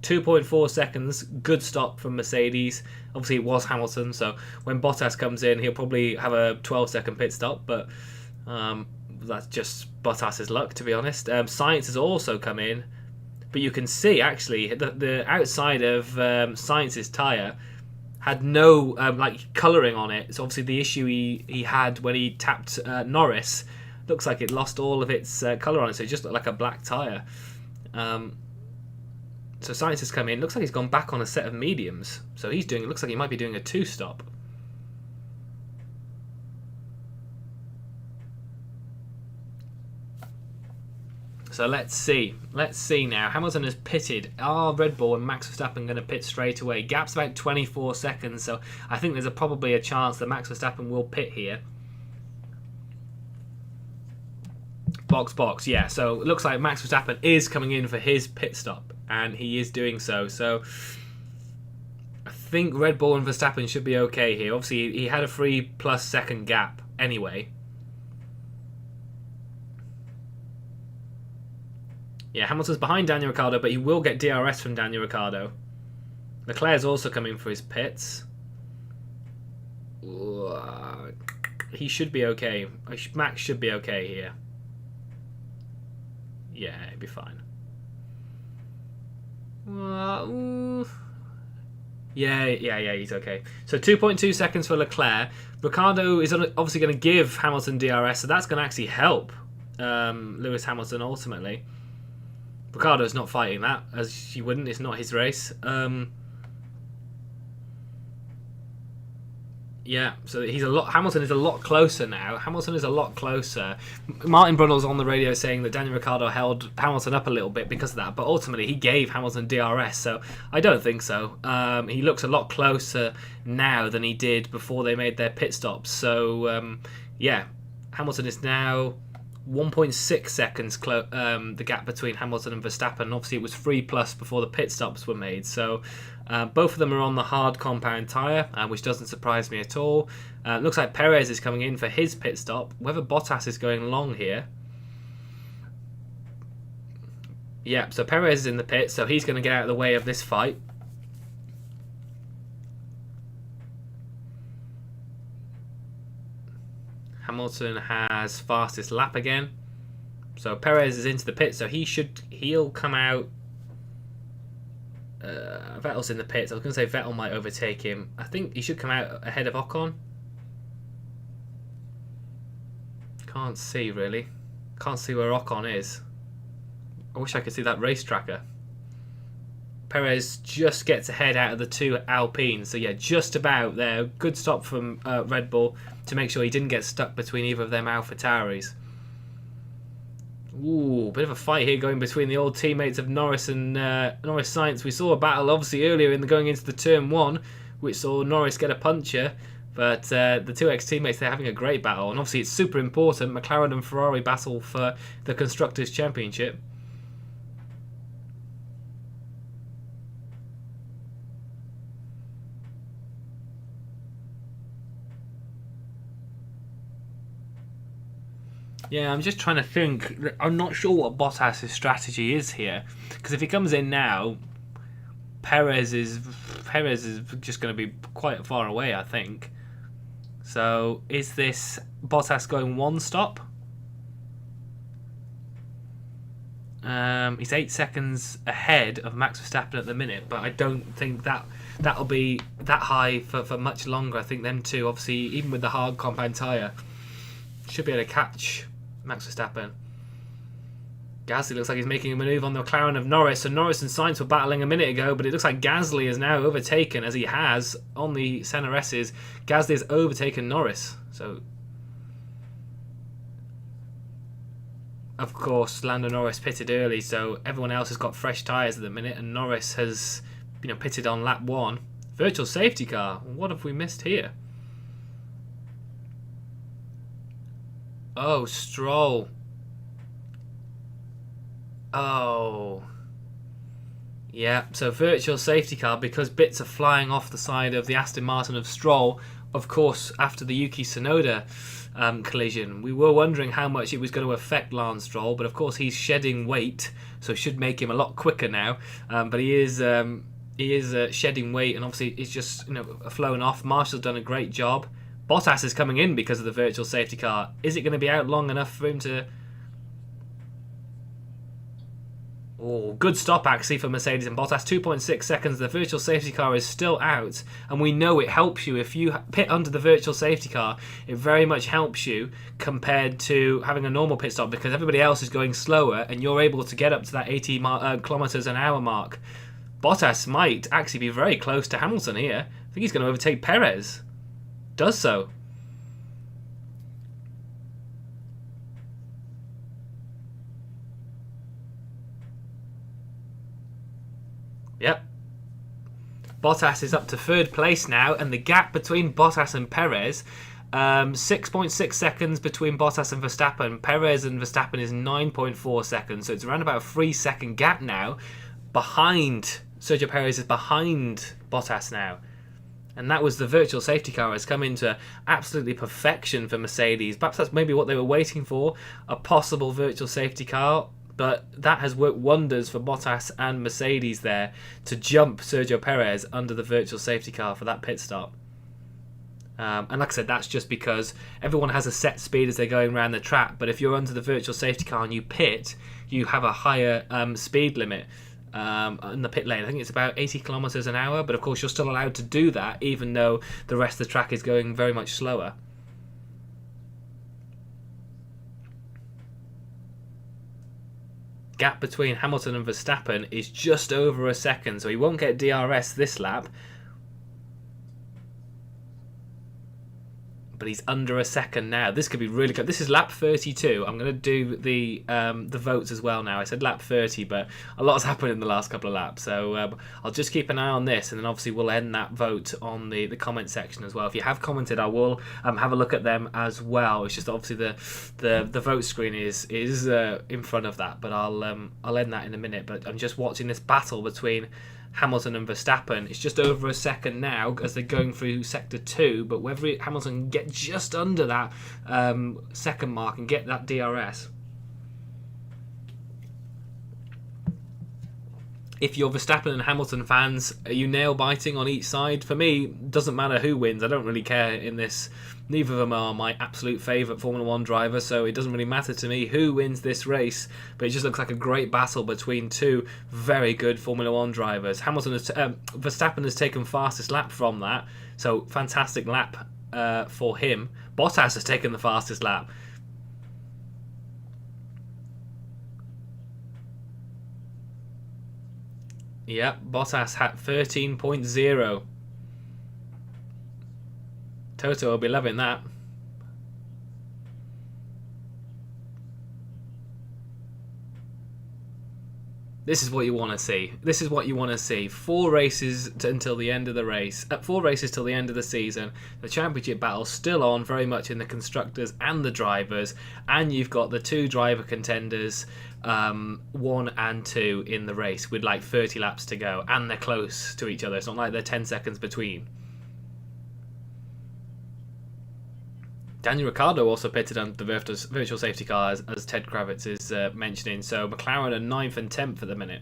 2.4 seconds. Good stop from Mercedes. Obviously, it was Hamilton, so when Bottas comes in, he'll probably have a 12-second pit stop, but that's just Bottas's luck, to be honest. Sainz has also come in. But you can see, actually, the outside of Sainz's tyre had no like colouring on it. So obviously the issue he had when he tapped Norris looks like it lost all of its colour on it, so it just looked like a black tyre. So Sainz has come in. Looks like he's gone back on a set of mediums. So he's doing. It looks like he might be doing a 2-stop. So let's see. Let's see now. Hamilton has pitted. Are Red Bull and Max Verstappen going to pit straight away? Gap's about 24 seconds, so I think there's probably a chance that Max Verstappen will pit here. Box, yeah. So it looks like Max Verstappen is coming in for his pit stop, and he is doing so. So I think Red Bull and Verstappen should be okay here. Obviously, he had a 3+ second gap anyway. Yeah, Hamilton's behind Daniel Ricciardo, but he will get DRS from Daniel Ricciardo. Leclerc's also coming for his pits. He should be okay. Max should be okay here. Yeah, it'd be fine. Yeah, he's okay. So 2.2 seconds for Leclerc. Ricciardo is obviously going to give Hamilton DRS, so that's going to actually help Lewis Hamilton ultimately. Ricciardo's not fighting that, as you wouldn't. It's not his race. Yeah, so Hamilton is a lot closer now. Hamilton is a lot closer. Martin Brundle's on the radio saying that Daniel Ricciardo held Hamilton up a little bit because of that, but ultimately he gave Hamilton DRS, so I don't think so. He looks a lot closer now than he did before they made their pit stops. So, yeah, Hamilton is now 1.6 seconds the gap between Hamilton and Verstappen. Obviously, it was 3+ before the pit stops were made. So both of them are on the hard compound tyre, which doesn't surprise me at all. Looks like Perez is coming in for his pit stop. Whether Bottas is going long here. Yeah, so Perez is in the pit, so he's going to get out of the way of this fight. Hamilton has fastest lap again. So Perez is into the pit, so he'll come out. Vettel's in the pits. I was going to say Vettel might overtake him. I think he should come out ahead of Ocon. Can't see really. Can't see where Ocon is. I wish I could see that race tracker. Perez just gets ahead out of the two Alpines. So yeah, just about there. Good stop from Red Bull to make sure he didn't get stuck between either of them AlphaTauris. Ooh, bit of a fight here going between the old teammates of Norris and Norris Sainz. We saw a battle obviously earlier going into the turn 1, which saw Norris get a puncture. But the two ex-teammates, they're having a great battle. And obviously it's super important. McLaren and Ferrari battle for the Constructors' Championship. Yeah, I'm just trying to think. I'm not sure what Bottas' strategy is here. Because if he comes in now, Perez is just going to be quite far away, I think. So, is this Bottas going 1 stop? He's 8 seconds ahead of Max Verstappen at the minute, but I don't think that'll be that high for much longer. I think them two, obviously, even with the hard compound tyre, should be able to catch Max Verstappen. Gasly looks like he's making a manoeuvre on the McLaren of Norris. So Norris and Sainz were battling a minute ago, but it looks like Gasly is now overtaken, as he has on the Senna S's. Gasly has overtaken Norris. So, of course, Lando Norris pitted early, so everyone else has got fresh tyres at the minute, and Norris has, pitted on lap 1. Virtual safety car. What have we missed here? Oh, Stroll. Oh. Yeah, so virtual safety car because bits are flying off the side of the Aston Martin of Stroll. Of course, after the Yuki Tsunoda collision, we were wondering how much it was going to affect Lance Stroll, but of course he's shedding weight, so it should make him a lot quicker now. But he is shedding weight, and obviously it's just flown off. Marshall's done a great job. Bottas is coming in because of the virtual safety car. Is it going to be out long enough for him to... Oh, good stop actually for Mercedes and Bottas. 2.6 seconds. The virtual safety car is still out, and we know it helps you if you pit under the virtual safety car. It very much helps you compared to having a normal pit stop, because everybody else is going slower, and you're able to get up to that 80 kilometers an hour mark. Bottas might actually be very close to Hamilton here. I think he's going to overtake Perez. Does so. Yep. Bottas is up to third place now, and the gap between Bottas and Perez, 6.6 seconds between Bottas and Verstappen. Perez and Verstappen is 9.4 seconds, so it's around about a 3-second gap now. Behind, Sergio Perez is behind Bottas now. And that was the virtual safety car has come into absolutely perfection for Mercedes. Perhaps that's maybe what they were waiting for, a possible virtual safety car. But that has worked wonders for Bottas and Mercedes there to jump Sergio Perez under the virtual safety car for that pit stop. And like I said, that's just because everyone has a set speed as they're going around the track. But if you're under the virtual safety car and you pit, you have a higher speed limit in the pit lane. I think it's about 80 kilometers an hour. But of course, you're still allowed to do that, even though the rest of the track is going very much slower. Gap between Hamilton and Verstappen is just over a second, so he won't get DRS this lap. But he's under a second now. This could be really good. This is lap 32. I'm going to do the votes as well now. I said lap 30, but a lot has happened in the last couple of laps. So I'll just keep an eye on this, and then obviously we'll end that vote on the comment section as well. If you have commented, I will have a look at them as well. It's just obviously the vote screen is in front of that, but I'll end that in a minute. But I'm just watching this battle between Hamilton and Verstappen. It's just over a second now as they're going through sector 2, but whether Hamilton can get just under that second mark and get that DRS. If you're Verstappen and Hamilton fans, are you nail biting on each side? For me, doesn't matter who wins. I don't really care in this. Neither of them are my absolute favourite Formula 1 driver, so it doesn't really matter to me who wins this race. But it just looks like a great battle between two very good Formula 1 drivers. Verstappen has taken fastest lap from that, so fantastic lap for him. Bottas has taken the fastest lap. Yep, Bottas had 13.0. Toto will be loving that. This is what you want to see. This is what you want to see. 4 races until the end of the race. 4 races till the end of the season. The championship battle's still on, very much in the constructors and the drivers. And you've got the 2 driver contenders, 1 and 2 in the race with like 30 laps to go. And they're close to each other. It's not like they're 10 seconds between. Daniel Ricciardo also pitted under the virtual safety car, as Ted Kravitz is mentioning. So McLaren are 9th and 10th at the minute.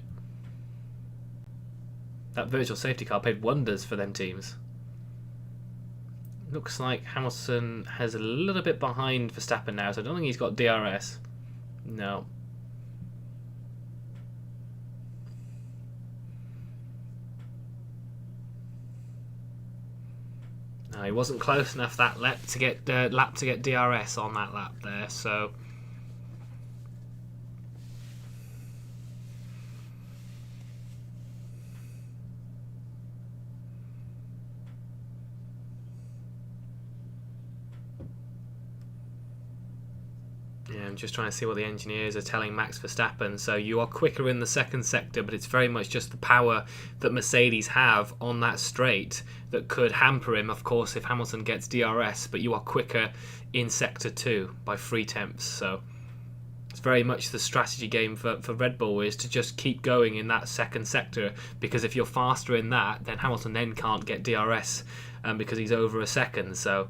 That virtual safety car paid wonders for them teams. Looks like Hamilton has a little bit behind Verstappen now, so I don't think he's got DRS. No. No, he wasn't close enough that lap to get DRS on that lap there, so yeah, I'm just trying to see what the engineers are telling Max Verstappen. So you are quicker in the second sector, but it's very much just the power that Mercedes have on that straight that could hamper him, of course, if Hamilton gets DRS, but you are quicker in sector 2 by 3 tenths. So it's very much the strategy game for Red Bull is to just keep going in that second sector, because if you're faster in that, then Hamilton then can't get DRS because he's over a second. So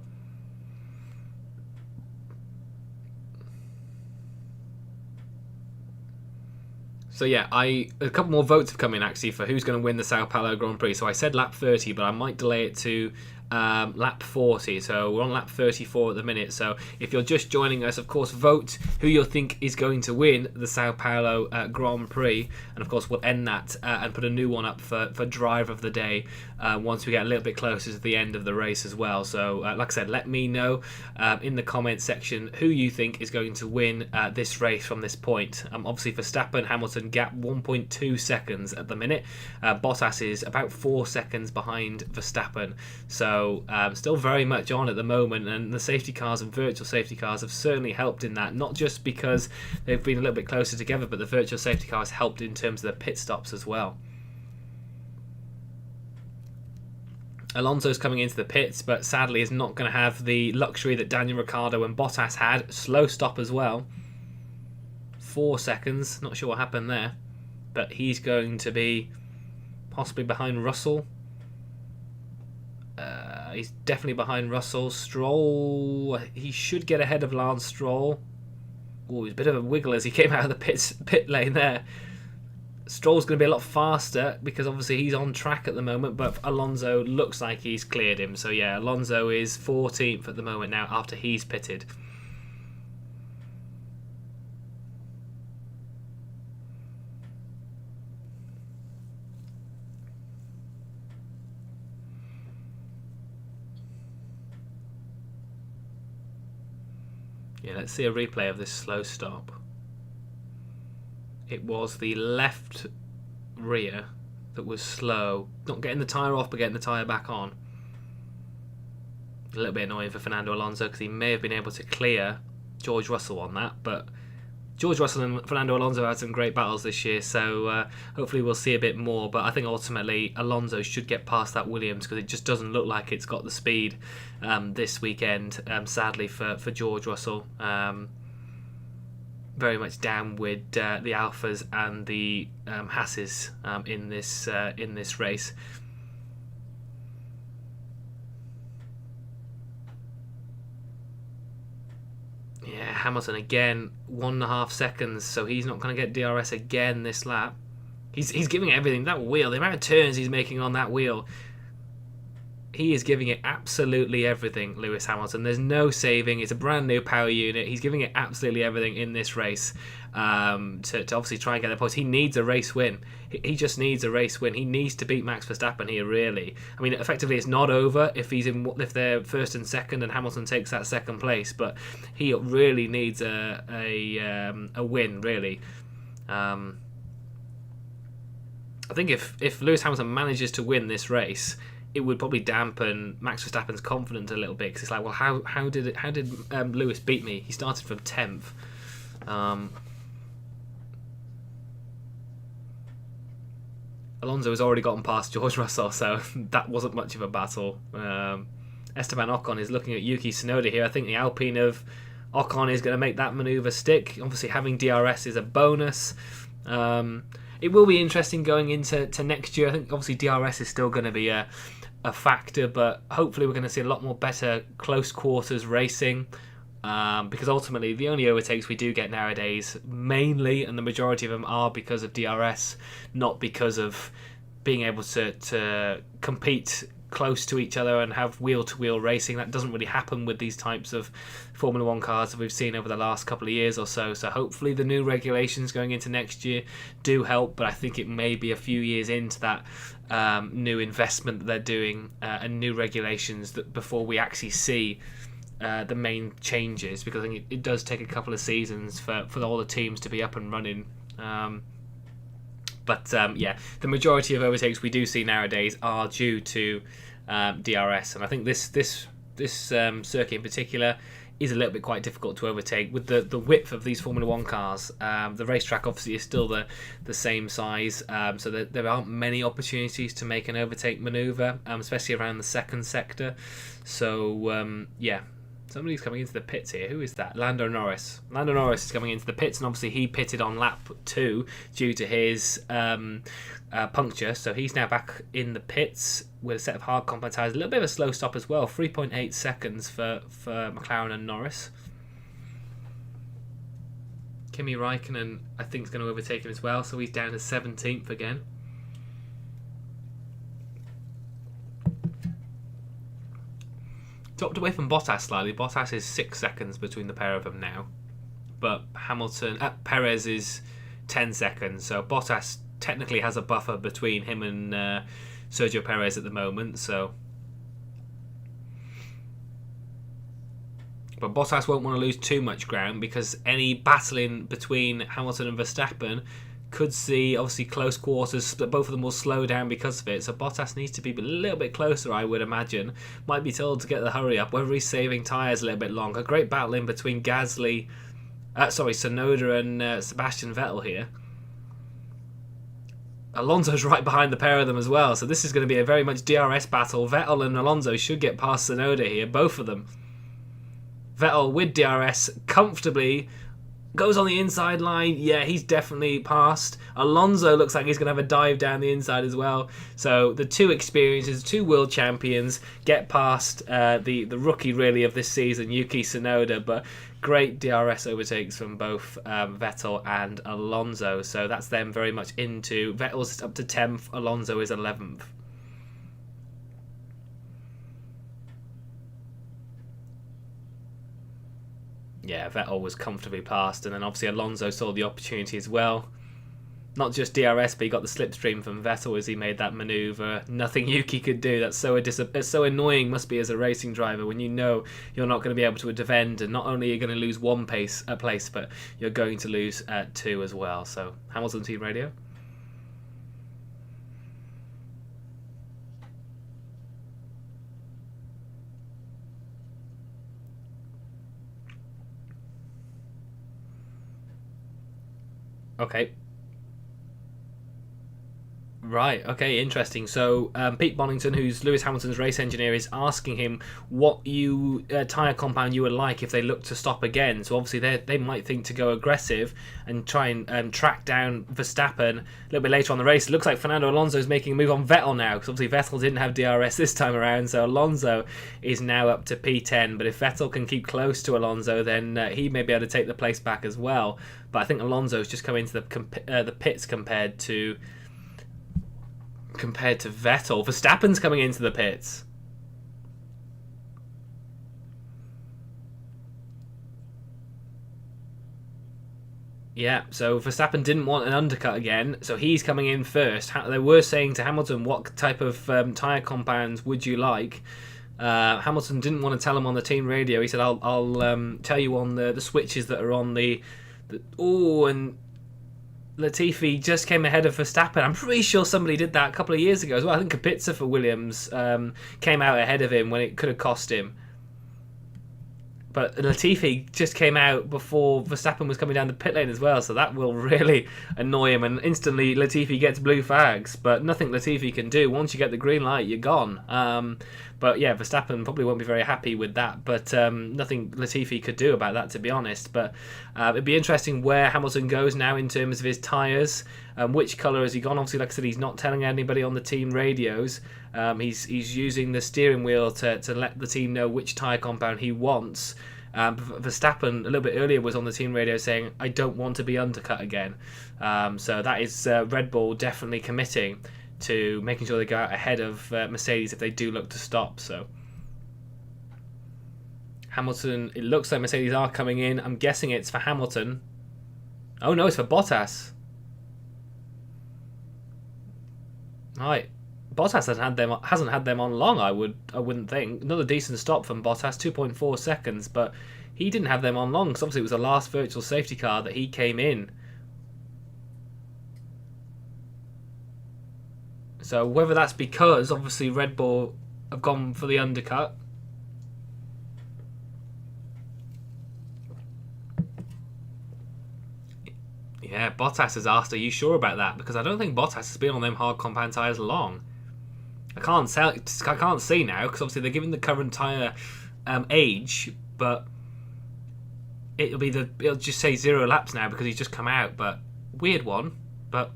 yeah, a couple more votes have come in actually for who's going to win the Sao Paulo Grand Prix. So I said lap 30, but I might delay it to lap 40, so we're on lap 34 at the minute. So if you're just joining us, of course, vote who you think is going to win the Sao Paulo Grand Prix, and of course we'll end that and put a new one up for driver of the day once we get a little bit closer to the end of the race as well. So like I said, let me know in the comment section who you think is going to win this race from this point. Obviously Verstappen, Hamilton gap 1.2 seconds at the minute. Bottas is about 4 seconds behind Verstappen, so still very much on at the moment, and the safety cars and virtual safety cars have certainly helped in that, not just because they've been a little bit closer together, but the virtual safety cars helped in terms of the pit stops as well. Alonso's coming into the pits, but sadly is not going to have the luxury that Daniel Ricciardo and Bottas had. Slow stop as well. 4 seconds, not sure what happened there, but he's going to be possibly behind Russell. He's definitely behind Russell. Stroll, he should get ahead of Lance Stroll. Oh, he's a bit of a wiggle as he came out of the pit lane there. Stroll's going to be a lot faster because obviously he's on track at the moment, but Alonso looks like he's cleared him. So yeah, Alonso is 14th at the moment now after he's pitted. Yeah, let's see a replay of this slow stop. It was the left rear that was slow. Not getting the tyre off, but getting the tyre back on. A little bit annoying for Fernando Alonso because he may have been able to clear George Russell on that, but George Russell and Fernando Alonso had some great battles this year, so hopefully we'll see a bit more. But I think ultimately Alonso should get past that Williams because it just doesn't look like it's got the speed this weekend, sadly for George Russell. Very much down with the Alphas and the Hasses in this race. Yeah, Hamilton again, 1.5 seconds, so he's not going to get DRS again this lap. He's giving it everything. That wheel, the amount of turns he's making on that wheel, he is giving it absolutely everything, Lewis Hamilton. There's no saving. It's a brand new power unit. He's giving it absolutely everything in this race to obviously try and get the points. He needs a race win. He just needs a race win. He needs to beat Max Verstappen here, really. I mean, effectively, it's not over if they're first and second and Hamilton takes that second place, but he really needs a win, really. I think if Lewis Hamilton manages to win this race, it would probably dampen Max Verstappen's confidence a little bit because it's like, well, how did Lewis beat me? He started from 10th. Alonso has already gotten past George Russell, so that wasn't much of a battle. Esteban Ocon is looking at Yuki Tsunoda here. I think the Alpine of Ocon is going to make that manoeuvre stick. Obviously, having DRS is a bonus. It will be interesting going into next year. I think obviously DRS is still going to be a factor, but hopefully we're going to see a lot more better close quarters racing. Because ultimately the only overtakes we do get nowadays, mainly, and the majority of them are because of DRS, not because of being able to compete close to each other and have wheel-to-wheel racing. That doesn't really happen with these types of Formula 1 cars that we've seen over the last couple of years or so. So hopefully the new regulations going into next year do help, but I think it may be a few years into that new investment that they're doing and new regulations that before we actually see the main changes, because I think it does take a couple of seasons for all the teams to be up and running. But yeah, the majority of overtakes we do see nowadays are due to DRS, and I think this circuit in particular is a little bit quite difficult to overtake with the width of these Formula 1 cars. The racetrack obviously is still the same size, so there aren't many opportunities to make an overtake manoeuvre, especially around the second sector. So yeah. Somebody's coming into the pits here. Who is that? Lando Norris. Lando Norris is coming into the pits, and obviously he pitted on lap 2 due to his puncture. So he's now back in the pits with a set of hard compound tyres. A little bit of a slow stop as well. 3.8 seconds for McLaren and Norris. Kimi Raikkonen, I think, is going to overtake him as well. So he's down to 17th again. dropped away from Bottas slightly. Bottas is 6 seconds between the pair of them now. But Perez is 10 seconds. So Bottas technically has a buffer between him and Sergio Perez at the moment. So, but Bottas won't want to lose too much ground, because any battling between Hamilton and Verstappen could see obviously close quarters, but both of them will slow down because of it. So Bottas needs to be a little bit closer, I would imagine. Might be told to get the hurry up, whether he's saving tyres a little bit longer. Great battle in between Tsunoda and Sebastian Vettel here. Alonso's right behind the pair of them as well, so this is going to be a very much DRS battle. Vettel and Alonso should get past Tsunoda here, both of them. Vettel with DRS comfortably goes on the inside line. Yeah, he's definitely passed. Alonso looks like he's going to have a dive down the inside as well. So the two experiences, two world champions, get past the rookie really of this season, Yuki Tsunoda. But great DRS overtakes from both Vettel and Alonso. So that's them very much into. Vettel's up to 10th, Alonso is 11th. Yeah, Vettel was comfortably passed, and then obviously Alonso saw the opportunity as well. Not just DRS, but he got the slipstream from Vettel as he made that manoeuvre. Nothing Yuki could do. That's so annoying, must be, as a racing driver, when you know you're not going to be able to defend, and not only are you going to lose one place, but you're going to lose 2 as well. So, Hamilton Team Radio. Okay. Right, okay, interesting. So Pete Bonington, who's Lewis Hamilton's race engineer, is asking him what tyre compound you would like if they look to stop again. So obviously they might think to go aggressive and try and track down Verstappen a little bit later on the race. It looks like Fernando Alonso is making a move on Vettel now, because obviously Vettel didn't have DRS this time around, so Alonso is now up to P10. But if Vettel can keep close to Alonso, then he may be able to take the place back as well. But I think Alonso's just come into the pits compared to Vettel. Verstappen's coming into the pits. Yeah, so Verstappen didn't want an undercut again, so he's coming in first. They were saying to Hamilton, what type of tyre compounds would you like? Hamilton didn't want to tell him on the team radio. He said, I'll tell you on the switches that are on the and Latifi just came ahead of Verstappen. I'm pretty sure somebody did that a couple of years ago as well. I think Kubica for Williams came out ahead of him when it could have cost him. But Latifi just came out before Verstappen was coming down the pit lane as well, so that will really annoy him, and instantly Latifi gets blue flags, but nothing Latifi can do. Once you get the green light, you're gone. But yeah, Verstappen probably won't be very happy with that, but nothing Latifi could do about that, to be honest. But it'd be interesting where Hamilton goes now in terms of his tyres. Which colour has he gone? Obviously, like I said, he's not telling anybody on the team radios. He's using the steering wheel to let the team know which tyre compound he wants. Verstappen, a little bit earlier, was on the team radio saying, I don't want to be undercut again. So that is Red Bull definitely committing to making sure they go out ahead of Mercedes if they do look to stop. So Hamilton, it looks like Mercedes are coming in. I'm guessing it's for Hamilton. Oh no, it's for Bottas. Right, Bottas hasn't had them on long. I wouldn't think. Another decent stop from Bottas, 2.4 seconds, but he didn't have them on long because obviously it was the last virtual safety car that he came in. So whether that's because obviously Red Bull have gone for the undercut. Yeah, Bottas has asked, are you sure about that? Because I don't think Bottas has been on them hard compound tyres long. I can't see now, because obviously they're giving the current tyre age, but it'll just say 0 laps now because he's just come out. But weird one, but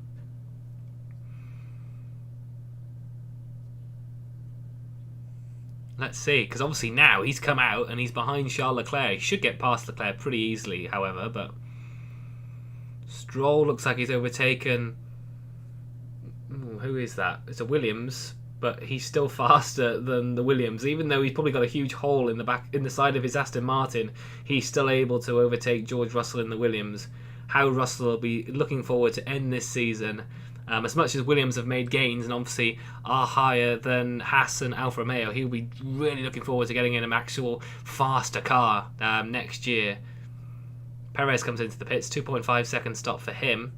let's see, because obviously now he's come out and he's behind Charles Leclerc. He should get past Leclerc pretty easily, however, but Stroll looks like he's overtaken. Ooh, who is that? It's a Williams. but he's still faster than the Williams. Even though he's probably got a huge hole in the side of his Aston Martin, he's still able to overtake George Russell in the Williams. How Russell will be looking forward to end this season. As much as Williams have made gains and obviously are higher than Haas and Alfa Romeo, he'll be really looking forward to getting in an actual faster car next year. Perez comes into the pits, 2.5 second stop for him.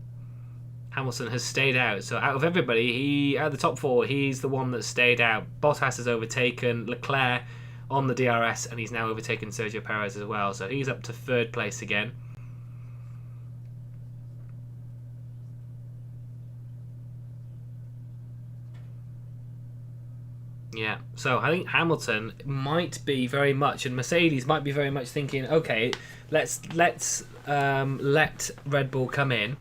Hamilton has stayed out. So out of everybody, out of the top four, he's the one that stayed out. Bottas has overtaken Leclerc on the DRS, and he's now overtaken Sergio Perez as well. So he's up to third place again. Yeah, so I think Hamilton might be very much, and Mercedes might be very much thinking, okay, let's let Red Bull come in,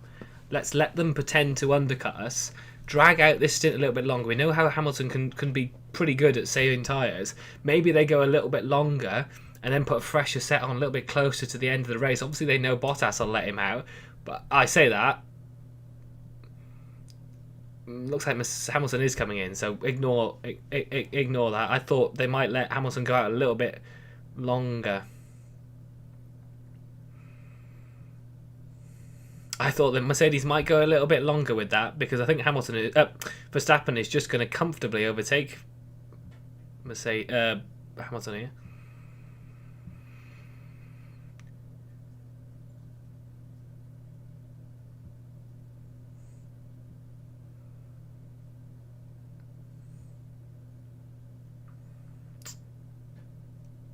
let's let them pretend to undercut us, drag out this stint a little bit longer. We know how Hamilton can be pretty good at saving tyres. Maybe they go a little bit longer and then put a fresher set on a little bit closer to the end of the race. Obviously, they know Bottas will let him out, but I say that. Looks like Hamilton is coming in, so ignore that. I thought they might let Hamilton go out a little bit longer. I thought that Mercedes might go a little bit longer with that, because I think Verstappen is just going to comfortably overtake Hamilton here.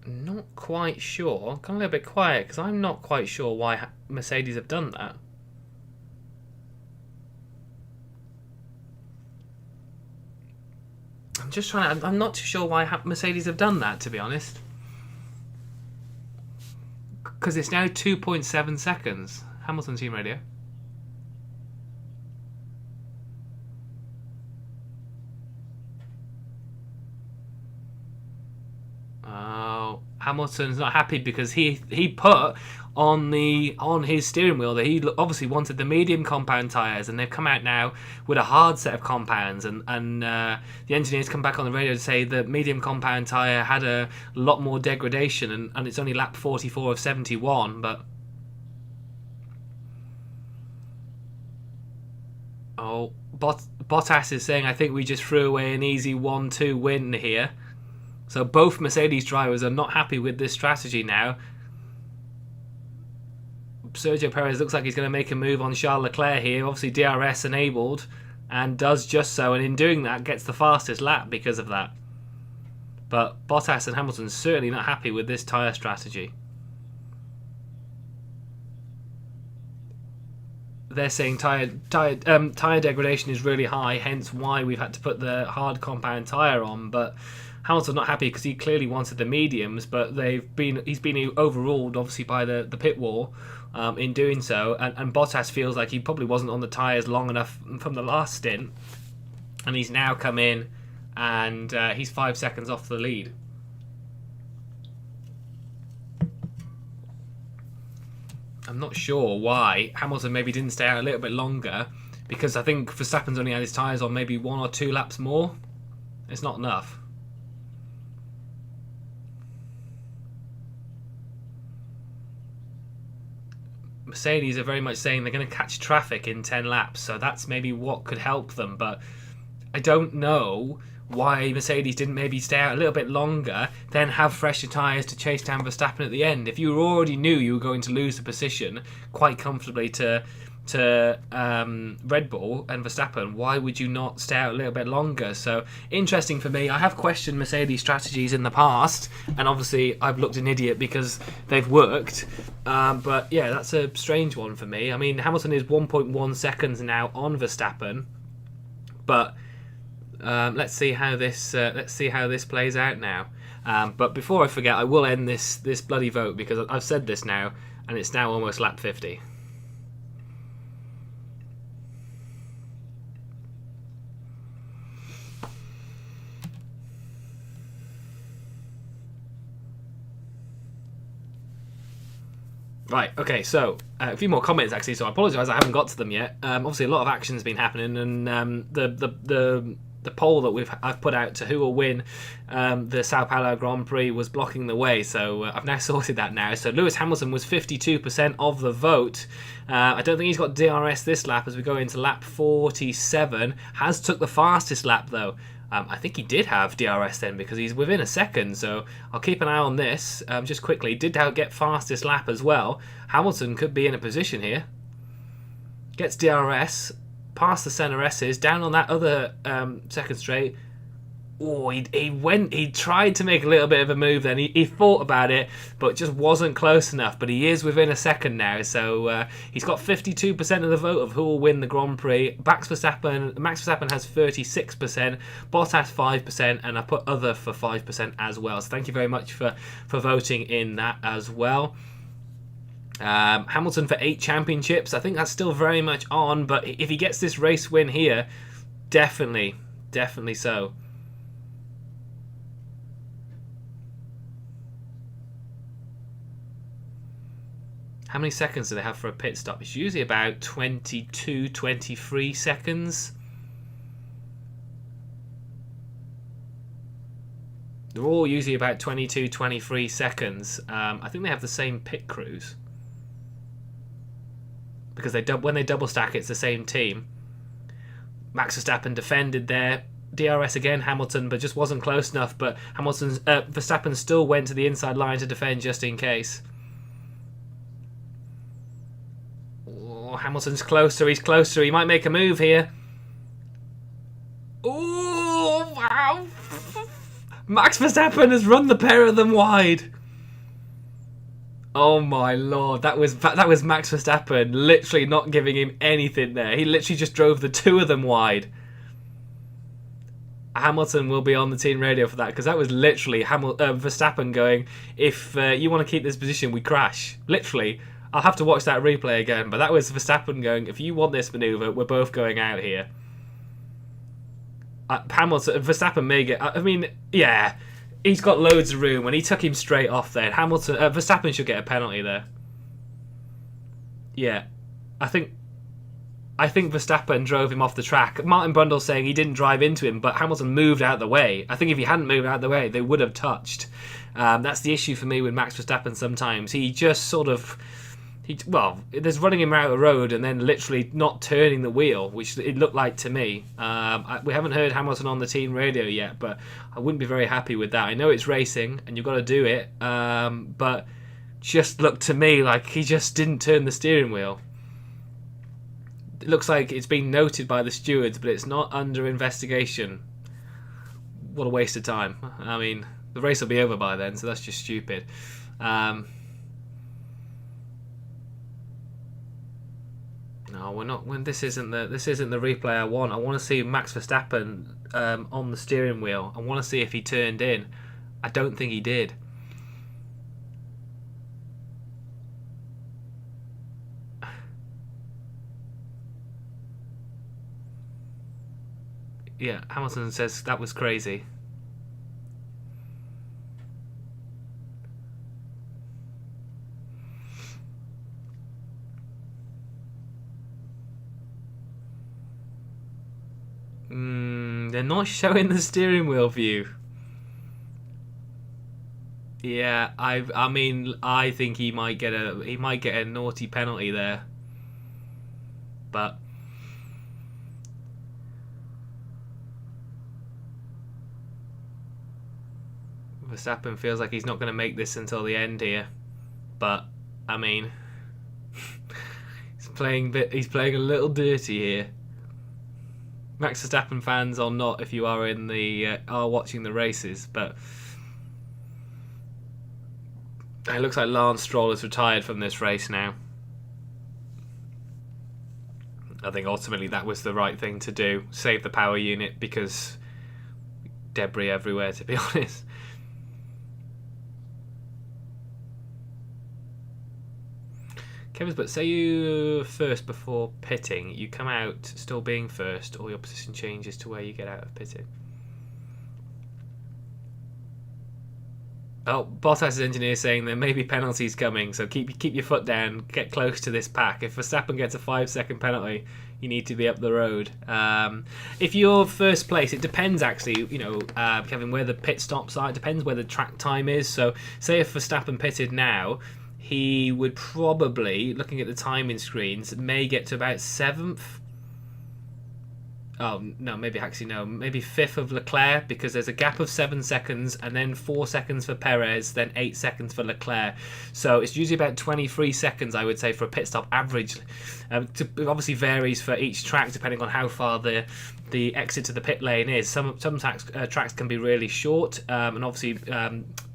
Not quite sure. Come a little bit quiet, because I'm not quite sure why Mercedes have done that. I'm not too sure why Mercedes have done that, to be honest. Because it's now 2.7 seconds. Hamilton Team Radio. Hamilton's not happy because he put on his steering wheel that he obviously wanted the medium compound tyres, and they've come out now with a hard set of compounds, and the engineers come back on the radio to say the medium compound tyre had a lot more degradation, and it's only lap 44 of 71, but Bottas is saying, I think we just threw away an easy 1-2 win here. So both Mercedes drivers are not happy with this strategy now. Sergio Perez looks like he's going to make a move on Charles Leclerc here. Obviously DRS enabled, and does just so. And in doing that, gets the fastest lap because of that. But Bottas and Hamilton certainly not happy with this tyre strategy. They're saying tyre degradation is really high, hence why we've had to put the hard compound tyre on. But Hamilton not happy because he clearly wanted the mediums, but he's been overruled obviously by the pit wall in doing so, and Bottas feels like he probably wasn't on the tyres long enough from the last stint, and he's now come in and he's 5 seconds off the lead. I'm not sure why Hamilton maybe didn't stay out a little bit longer, because I think Verstappen's only had his tyres on maybe 1 or 2 laps more. It's not enough. Mercedes are very much saying they're going to catch traffic in 10 laps, so that's maybe what could help them, but I don't know why Mercedes didn't maybe stay out a little bit longer, then have fresher tyres to chase down Verstappen at the end. If you already knew you were going to lose the position quite comfortably to Red Bull and Verstappen, why would you not stay out a little bit longer? So interesting for me. I have questioned Mercedes strategies in the past, and obviously I've looked an idiot because they've worked, but yeah, that's a strange one for me. I mean, Hamilton is 1.1 seconds now on Verstappen, but let's see how this plays out now. But before I forget, I will end this bloody vote, because I've said this now, and it's now almost lap 50. Right, okay, so a few more comments actually, so I apologise I haven't got to them yet. Obviously a lot of action's been happening, and the the poll that I've put out to who will win the Sao Paulo Grand Prix was blocking the way, so I've now sorted that now. So Lewis Hamilton was 52% of the vote. I don't think he's got DRS this lap as we go into lap 47. Has took the fastest lap though. I think he did have DRS then because he's within a second, so I'll keep an eye on this. Just quickly, did get fastest lap as well. Hamilton could be in a position here. Gets DRS, past the centre S's, down on that other second straight. Oh, he tried to make a little bit of a move then. He thought about it, but just wasn't close enough. But he is within a second now, so he's got 52% of the vote of who will win the Grand Prix. Max Verstappen has 36%, Bottas 5%, and I put other for 5% as well. So thank you very much for voting in that as well. Hamilton for 8 championships. I think that's still very much on, but if he gets this race win here, definitely so. How many seconds do they have for a pit stop? It's usually about 22, 23 seconds. They're all usually about 22, 23 seconds. I think they have the same pit crews. Because when they double stack, it's the same team. Max Verstappen defended there. DRS again, Hamilton, but just wasn't close enough. But Verstappen still went to the inside line to defend just in case. Oh, Hamilton's closer. He's closer. He might make a move here. Oh, wow. Max Verstappen has run the pair of them wide. Oh my lord, that was Max Verstappen literally not giving him anything there. He literally just drove the two of them wide. Hamilton will be on the team radio for that because that was literally Verstappen going, if you want to keep this position, we crash. Literally, I'll have to watch that replay again, but that was Verstappen going, if you want this manoeuvre, we're both going out here. Verstappen may get, I mean, yeah, he's got loads of room and he took him straight off there. Verstappen should get a penalty there. Yeah, I think Verstappen drove him off the track. Martin Brundle's saying he didn't drive into him, but Hamilton moved out of the way. I think if he hadn't moved out of the way, they would have touched. That's the issue for me with Max Verstappen sometimes. He just sort of... there's running him out of the road and then literally not turning the wheel, which it looked like to me. We haven't heard Hamilton on the team radio yet, but I wouldn't be very happy with that. I know it's racing and you've got to do it, but just looked to me like he just didn't turn the steering wheel. It looks like it's been noted by the stewards, but it's not under investigation. What a waste of time. I mean, the race will be over by then, so that's just stupid. No, we're not. When this isn't the replay I want. I want to see Max Verstappen on the steering wheel. I want to see if he turned in. I don't think he did. Yeah, Hamilton says that was crazy. They're not showing the steering wheel view. Yeah, I mean, I think he might get a naughty penalty there. But Verstappen feels like he's not going to make this until the end here. But I mean, he's playing a little dirty here. Max Verstappen fans or not, if you are are watching the races, but it looks like Lance Stroll has retired from this race now. I think ultimately that was the right thing to do. Save the power unit because debris everywhere, to be honest. Kevin's, but say you first before pitting, you come out still being first, or your position changes to where you get out of pitting. Oh, Bottas' engineer saying there may be penalties coming, so keep your foot down, get close to this pack. If Verstappen gets a 5-second penalty, you need to be up the road. If you're first place, it depends actually, Kevin, where the pit stops are. It depends where the track time is. So say if Verstappen pitted now, he would probably, looking at the timing screens, may get to about 7th. Oh, no, maybe 5th of Leclerc, because there's a gap of 7 seconds and then 4 seconds for Perez, then 8 seconds for Leclerc. So it's usually about 23 seconds, I would say, for a pit stop average. It obviously varies for each track depending on how far the exit to the pit lane is. Some tracks can be really short, and obviously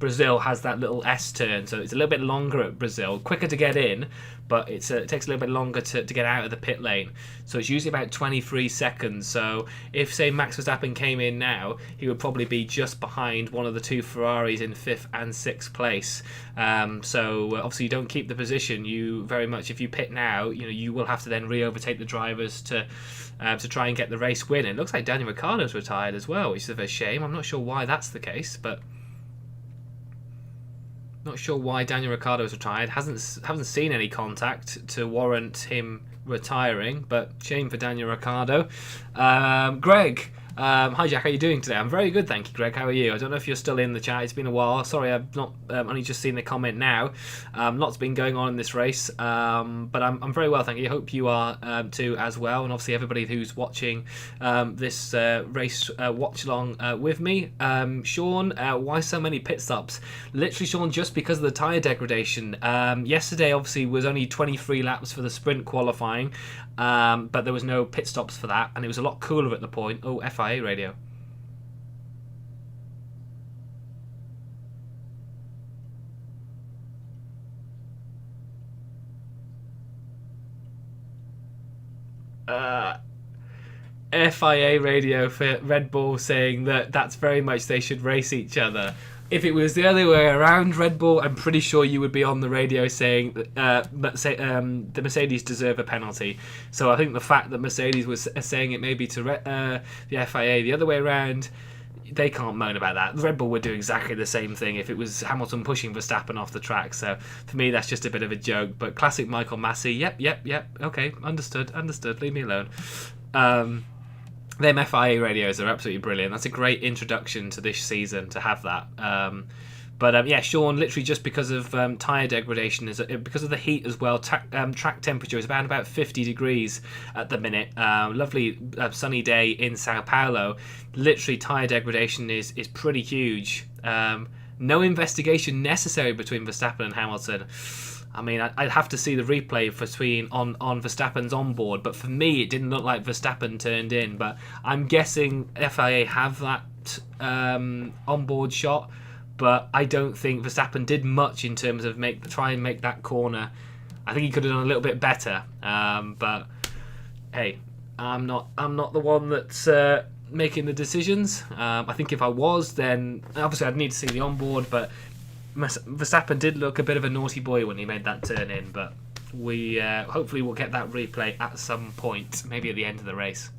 Brazil has that little S turn, so it's a little bit longer at Brazil, quicker to get in, but it takes a little bit longer to get out of the pit lane. So it's usually about 23 seconds. So if, say, Max Verstappen came in now, he would probably be just behind one of the two Ferraris in 5th and 6th place. So obviously you don't keep the position. You very much, if you pit now, you will have to then re-overtake the drivers to try and get the race win. It looks like Daniel Ricciardo's retired as well, which is a shame. I'm not sure why that's the case, but not sure why Daniel Ricciardo's retired. Haven't seen any contact to warrant him retiring, but shame for Daniel Ricciardo. Greg, hi Jack, how are you doing today? I'm very good, thank you, Greg. How are you? I don't know if you're still in the chat. It's been a while. Sorry, I've not only just seen the comment now. Lots been going on in this race, but I'm very well, thank you. I hope you are too as well, and obviously everybody who's watching this race watch along with me. Sean, why so many pit stops? Literally, Sean, just because of the tyre degradation. Yesterday, obviously, was only 23 laps for the sprint qualifying, but there was no pit stops for that, and it was a lot cooler at the point. Oh, FIA radio. FIA radio for Red Bull saying that that's very much they should race each other. If it was the other way around, Red Bull, I'm pretty sure you would be on the radio saying that the Mercedes deserve a penalty. So I think the fact that Mercedes was saying it maybe to the FIA the other way around, they can't moan about that. Red Bull would do exactly the same thing if it was Hamilton pushing Verstappen off the track. So for me, that's just a bit of a joke. But classic Michael Massey. Yep. Okay, understood. Leave me alone. Them FIA radios are absolutely brilliant. That's a great introduction to this season to have that. But Sean, literally just because of tyre degradation, because of the heat as well, track temperature is about 50 degrees at the minute. Lovely sunny day in Sao Paulo. Literally tyre degradation is pretty huge. No investigation necessary between Verstappen and Hamilton. I mean, I'd have to see the replay on Verstappen's onboard, but for me, it didn't look like Verstappen turned in. But I'm guessing FIA have that onboard shot, but I don't think Verstappen did much in terms of try and make that corner. I think he could have done a little bit better. But hey, I'm not the one that's making the decisions. I think if I was, then obviously I'd need to see the onboard, but Verstappen did look a bit of a naughty boy when he made that turn in, but we hopefully we'll get that replay at some point, maybe at the end of the race.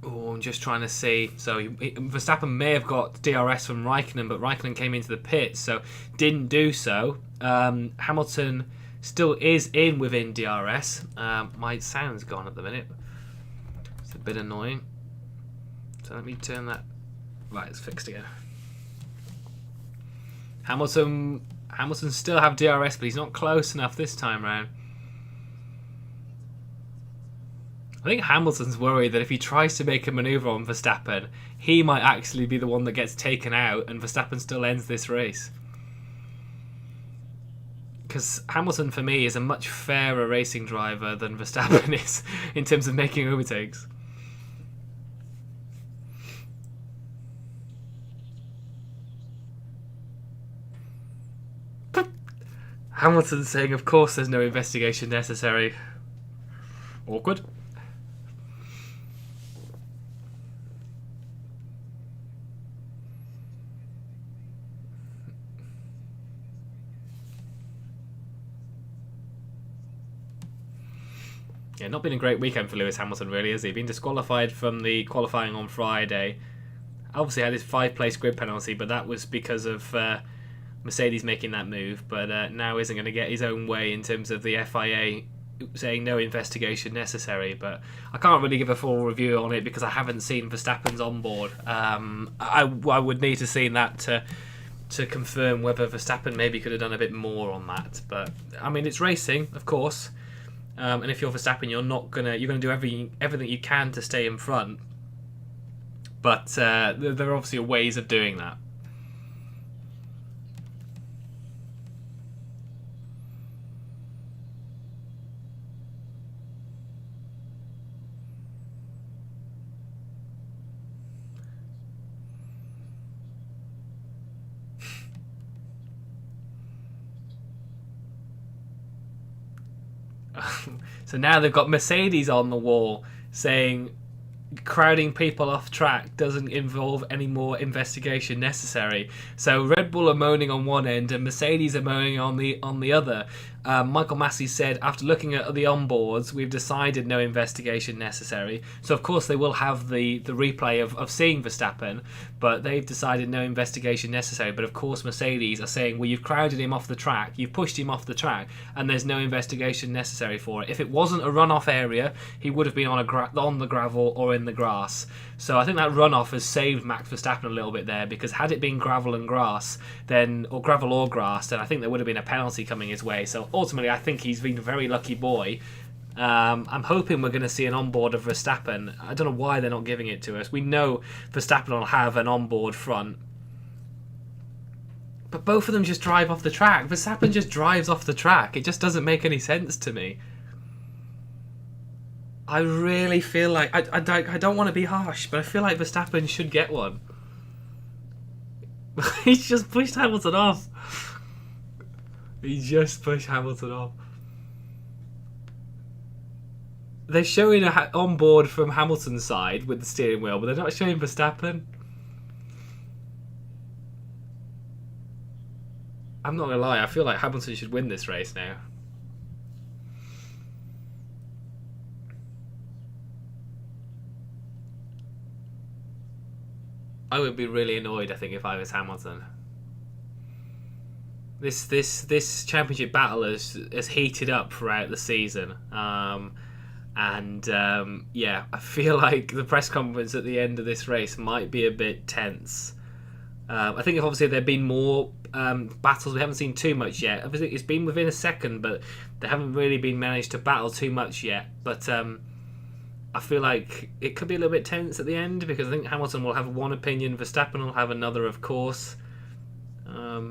Oh, I'm just trying to see. So Verstappen may have got DRS from Raikkonen, but Raikkonen came into the pit, so didn't do so. Hamilton still is within DRS. My sound's gone at the minute. It's a bit annoying. So let me turn that. Right, it's fixed again. Hamilton still have DRS, but he's not close enough this time round. I think Hamilton's worried that if he tries to make a manoeuvre on Verstappen, he might actually be the one that gets taken out, and Verstappen still ends this race. Because Hamilton, for me, is a much fairer racing driver than Verstappen is in terms of making overtakes. Hamilton's saying, of course there's no investigation necessary. Awkward. Yeah, not been a great weekend for Lewis Hamilton, really, has he? Been disqualified from the qualifying on Friday. obviously had his 5-place grid penalty, but that was because of Mercedes making that move. But now isn't going to get his own way in terms of the FIA saying no investigation necessary. But I can't really give a full review on it because I haven't seen Verstappen's onboard. I would need to see that to confirm whether Verstappen maybe could have done a bit more on that. But I mean, it's racing, of course, and if you're Verstappen, you're gonna do everything you can to stay in front. But there are obviously ways of doing that. So now they've got Mercedes on the wall saying crowding people off track doesn't involve any more investigation necessary. So Red Bull are moaning on one end and Mercedes are moaning on the other. Michael Massey said, after looking at the onboards, we've decided no investigation necessary. So of course they will have the replay of seeing Verstappen, but they've decided no investigation necessary. But of course Mercedes are saying, well, you've crowded him off the track, you've pushed him off the track, and there's no investigation necessary for it. If it wasn't a runoff area, he would have been on the gravel or in the grass. So I think that runoff has saved Max Verstappen a little bit there, because had it been gravel and grass, or gravel or grass, then I think there would have been a penalty coming his way. So ultimately, I think he's been a very lucky boy. I'm hoping we're going to see an onboard of Verstappen. I don't know why they're not giving it to us. We know Verstappen will have an onboard front, but both of them just drive off the track. Verstappen just drives off the track. It just doesn't make any sense to me. I really feel like I don't want to be harsh, but I feel like Verstappen should get one. He's just pushed Hamilton off. He just pushed Hamilton off. They're showing on board from Hamilton's side with the steering wheel, but they're not showing Verstappen. I'm not gonna lie, I feel like Hamilton should win this race now. I would be really annoyed, I think, if I was Hamilton. This championship battle has heated up throughout the season, yeah, I feel like the press conference at the end of this race might be a bit tense. I think if obviously there'd been more battles, we haven't seen too much yet. Obviously it's been within a second, but they haven't really been managed to battle too much yet. But I feel like it could be a little bit tense at the end, because I think Hamilton will have one opinion, Verstappen will have another, of course.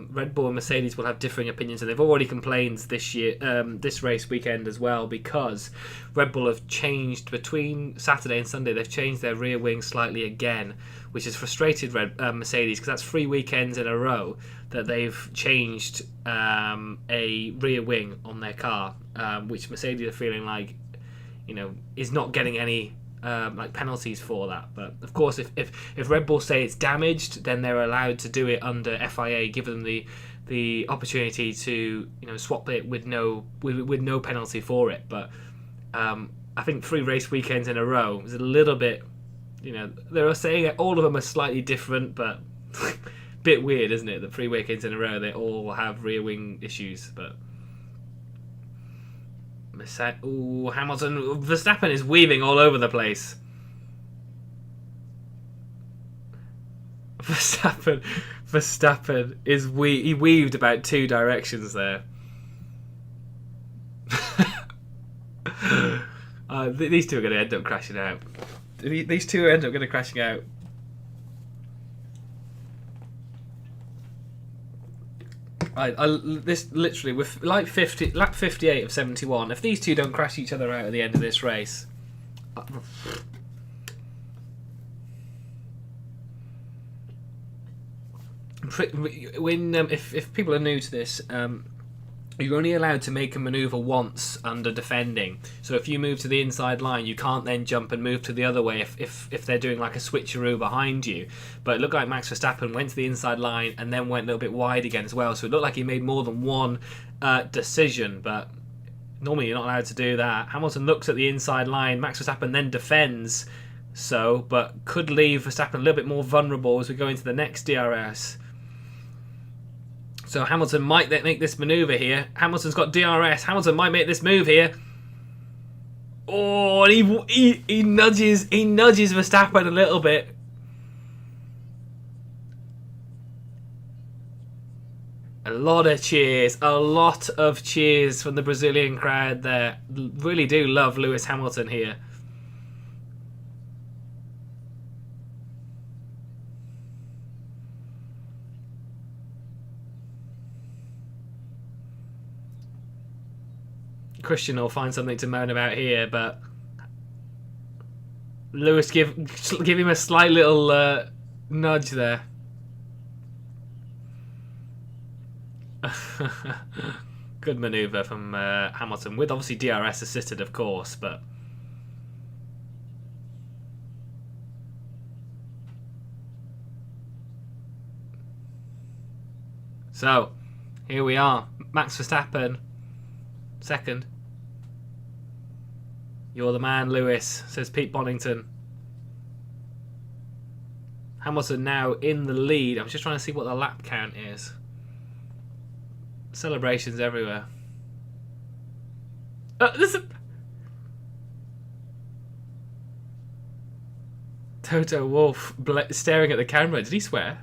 Red Bull and Mercedes will have differing opinions, and they've already complained this year, this race weekend as well, because Red Bull have changed between Saturday and Sunday. They've changed their rear wing slightly again, which has frustrated Mercedes, because that's 3 weekends in a row that they've changed a rear wing on their car, which Mercedes are feeling like, is not getting any penalties for that. But of course, if Red Bull say it's damaged, then they're allowed to do it under FIA, give them the opportunity to swap it with no penalty for it. But I think 3 race weekends in a row is a little bit, they're saying that all of them are slightly different, but bit weird, isn't it, that 3 weekends in a row they all have rear wing issues. But Hamilton, Verstappen is weaving all over the place. Verstappen is he weaved about 2 directions there. These two are going to end up crashing out. These two end up going to crashing out. This literally with lap 58 of 71. If these two don't crash each other out at the end of this race, if people are new to this, you're only allowed to make a manoeuvre once under defending. So if you move to the inside line, you can't then jump and move to the other way if they're doing like a switcheroo behind you. But it looked like Max Verstappen went to the inside line and then went a little bit wide again as well. So it looked like he made more than one decision, but normally you're not allowed to do that. Hamilton looks at the inside line, Max Verstappen then defends, so, but could leave Verstappen a little bit more vulnerable as we go into the next DRS. So Hamilton might make this manoeuvre here. Hamilton's got DRS. Hamilton might make this move here. Oh, and he nudges Verstappen a little bit. A lot of cheers from the Brazilian crowd there. Really do love Lewis Hamilton here. Christian will find something to moan about here, but Lewis give him a slight little nudge there. Good manoeuvre from Hamilton, with obviously DRS assisted, of course, but so here we are. Max Verstappen second. You're the man, Lewis, says Pete Bonington. Hamilton now in the lead. I'm just trying to see what the lap count is. Celebrations everywhere. Toto Wolff staring at the camera. Did he swear?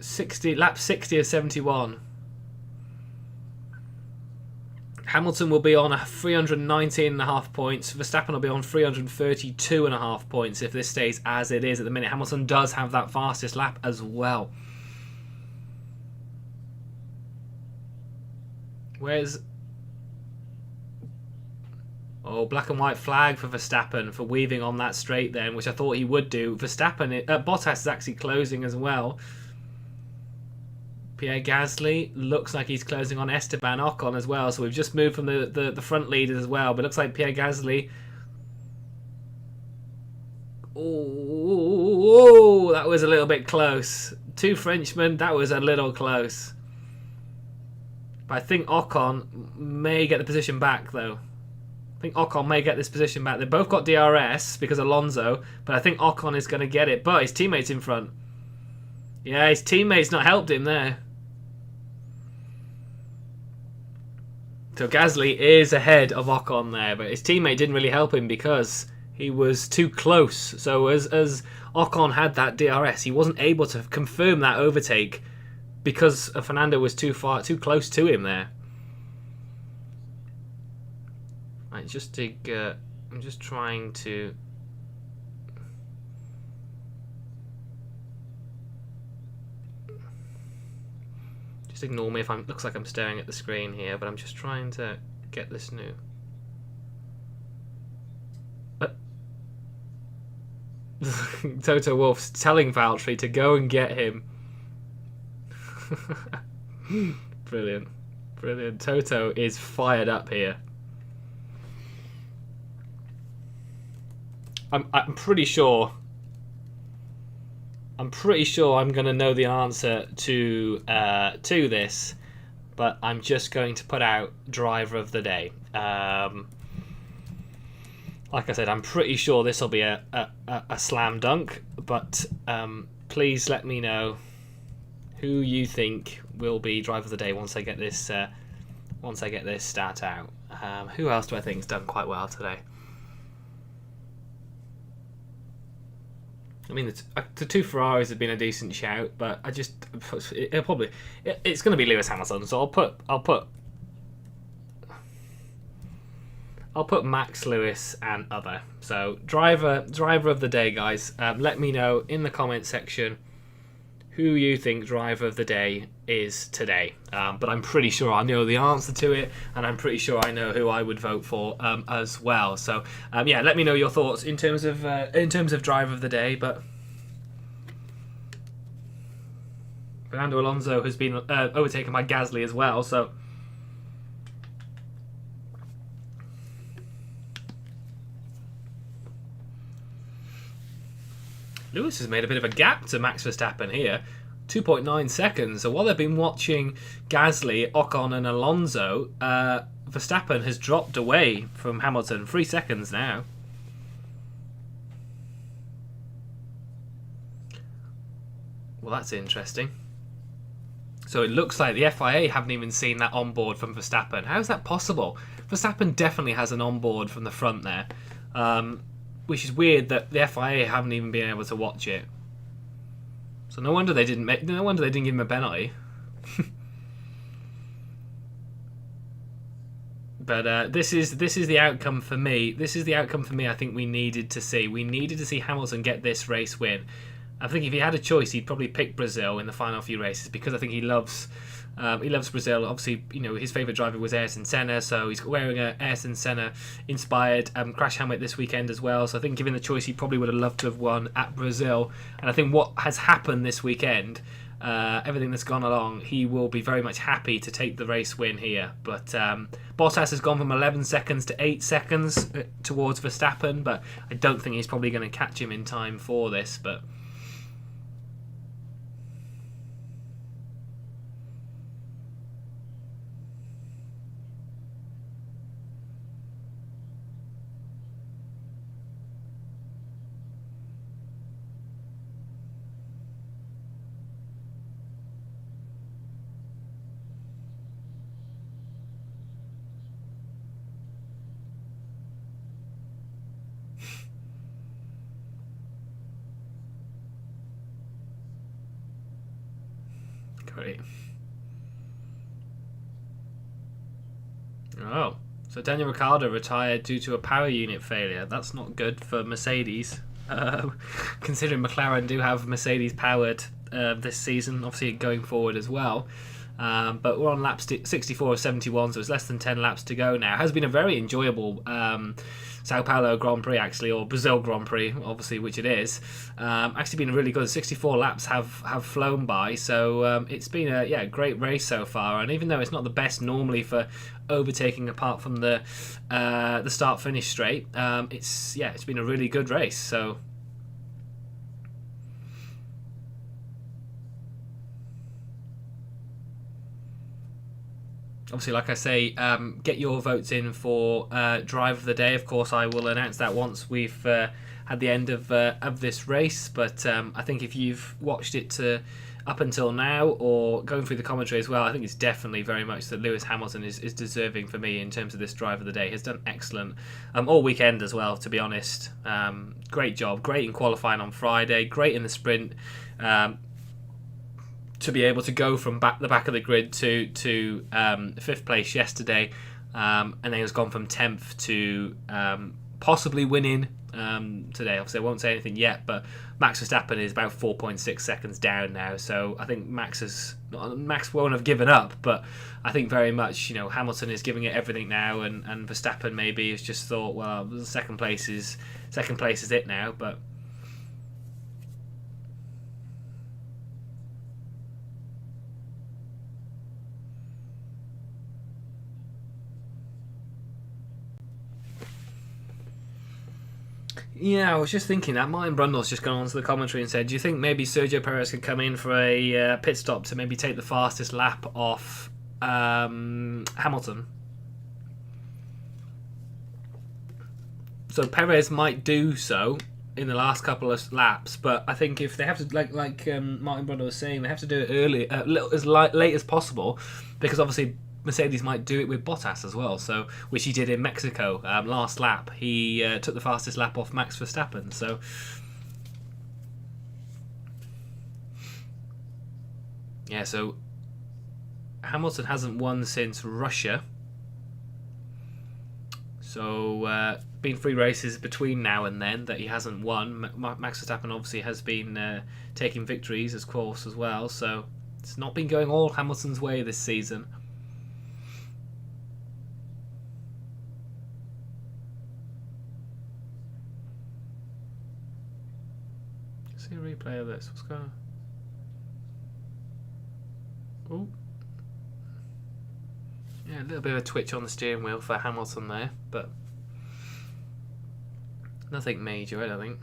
60 lap 60 of 71. Hamilton will be on 319.5 points. Verstappen will be on 332.5 points if this stays as it is at the minute. Hamilton does have that fastest lap as well. Where's... Oh, black and white flag for Verstappen for weaving on that straight then, which I thought he would do. Bottas is actually closing as well. Pierre Gasly looks like he's closing on Esteban Ocon as well. So we've just moved from the front leaders as well. But it looks like Pierre Gasly... Oh, that was a little bit close. Two Frenchmen, that was a little close. But I think Ocon may get the position back, though. I think Ocon may get this position back. They've both got DRS because of Alonso, but I think Ocon is going to get it. But his teammate's in front. Yeah, his teammate's not helped him there. So Gasly is ahead of Ocon there, but his teammate didn't really help him because he was too close. So as Ocon had that DRS, he wasn't able to confirm that overtake because Fernando was too close to him there. Right, I'm just trying to... Just ignore me if I'm... Looks like I'm staring at the screen here, but I'm just trying to get this new... Toto Wolff's telling Valtteri to go and get him. Brilliant. Brilliant. Toto is fired up here. I'm pretty sure I'm going to know the answer to this, but I'm just going to put out driver of the day. Like I said, I'm pretty sure this will be a slam dunk, but please let me know who you think will be driver of the day once I get this stat out. Who else do I think has done quite well today? I mean, the two Ferraris have been a decent shout, but it's going to be Lewis Hamilton, so I'll put Max, Lewis, and other. So driver of the day, guys. Let me know in the comment section who you think driver of the day is today. But I'm pretty sure I know the answer to it, and I'm pretty sure I know who I would vote for as well. So yeah, let me know your thoughts in terms of driver of the day. But Fernando Alonso has been overtaken by Gasly as well. So. Lewis has made a bit of a gap to Max Verstappen here. 2.9 seconds. So while they've been watching Gasly, Ocon and Alonso, Verstappen has dropped away from Hamilton. 3 seconds now. Well, that's interesting. So it looks like the FIA haven't even seen that onboard from Verstappen. How is that possible? Verstappen definitely has an onboard from the front there, which is weird that the FIA haven't even been able to watch it. So no wonder they didn't give him a penalty. But this is the outcome for me. This is the outcome for me. I think we needed to see. We needed to see Hamilton get this race win. I think if he had a choice, he'd probably pick Brazil in the final few races because I think he loves Brazil. Obviously, his favourite driver was Ayrton Senna, so he's wearing a Ayrton Senna inspired crash helmet this weekend as well. So I think given the choice, he probably would have loved to have won at Brazil. And I think what has happened this weekend, everything that's gone along, he will be very much happy to take the race win here. But Bottas has gone from 11 seconds to 8 seconds towards Verstappen, but I don't think he's probably going to catch him in time for this. But great. Oh, so Daniel Ricciardo retired due to a power unit failure. That's not good for Mercedes, considering McLaren do have Mercedes powered this season, obviously going forward as well. But we're on lap 64 of 71, so it's less than 10 laps to go now. It has been a very enjoyable Sao Paulo Grand Prix, actually, or Brazil Grand Prix, obviously, which it is. Actually been really good. 64 laps have flown by, so it's been a great race so far. And even though it's not the best normally for overtaking apart from the start-finish straight, it's been a really good race. So obviously, like I say, get your votes in for Drive of the Day. Of course, I will announce that once we've had the end of this race. But I think if you've watched it up until now or going through the commentary as well, I think it's definitely very much that Lewis Hamilton is deserving for me in terms of this Drive of the Day. He's done excellent all weekend as well, to be honest. Great job. Great in qualifying on Friday. Great in the sprint. To be able to go from the back of the grid to fifth place yesterday, and then he's gone from 10th to possibly winning today. Obviously, I won't say anything yet, but Max Verstappen is about 4.6 seconds down now. So I think Max won't have given up, but I think very much Hamilton is giving it everything now, and Verstappen maybe has just thought, well, second place is it now, but. Yeah, I was just thinking that. Martin Brundle's just gone onto the commentary and said, do you think maybe Sergio Perez could come in for a pit stop to maybe take the fastest lap off Hamilton? So Perez might do so in the last couple of laps, but I think if they have to, like Martin Brundle was saying, they have to do it early, as late as possible, because obviously Mercedes might do it with Bottas as well, so which he did in Mexico last lap. He took the fastest lap off Max Verstappen. So yeah, so Hamilton hasn't won since Russia. So been 3 races between now and then that he hasn't won. Max Verstappen obviously has been taking victories, of course, as well. So it's not been going all Hamilton's way this season. See a replay of this. What's going on? Oh. Yeah, a little bit of a twitch on the steering wheel for Hamilton there, but nothing major, I don't think.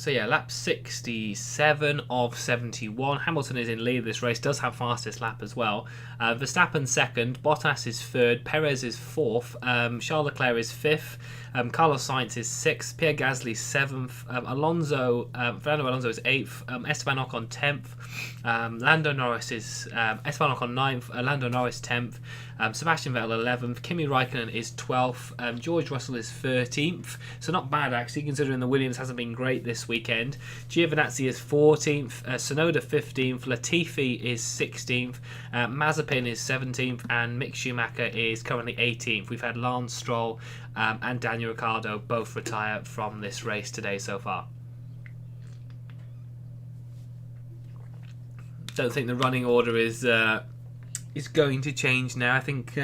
So yeah, lap 67 of 71. Hamilton is in lead of this race, does have fastest lap as well. Verstappen second, Bottas is third, Perez is fourth, Charles Leclerc is fifth, Carlos Sainz is sixth, Pierre Gasly seventh, Fernando Alonso is eighth, Esteban Ocon 10th, Lando Norris is Esteban Ocon 9th, Lando Norris 10th, Sebastian Vettel 11th, Kimi Raikkonen is 12th, George Russell is 13th, so not bad actually considering the Williams hasn't been great this weekend. Giovinazzi is 14th, Tsunoda 15th, Latifi is 16th, Mazepin is 17th, and Mick Schumacher is currently 18th. We've had Lance Stroll and Daniel Ricciardo both retire from this race today so far. Don't think the running order is going to change now. I think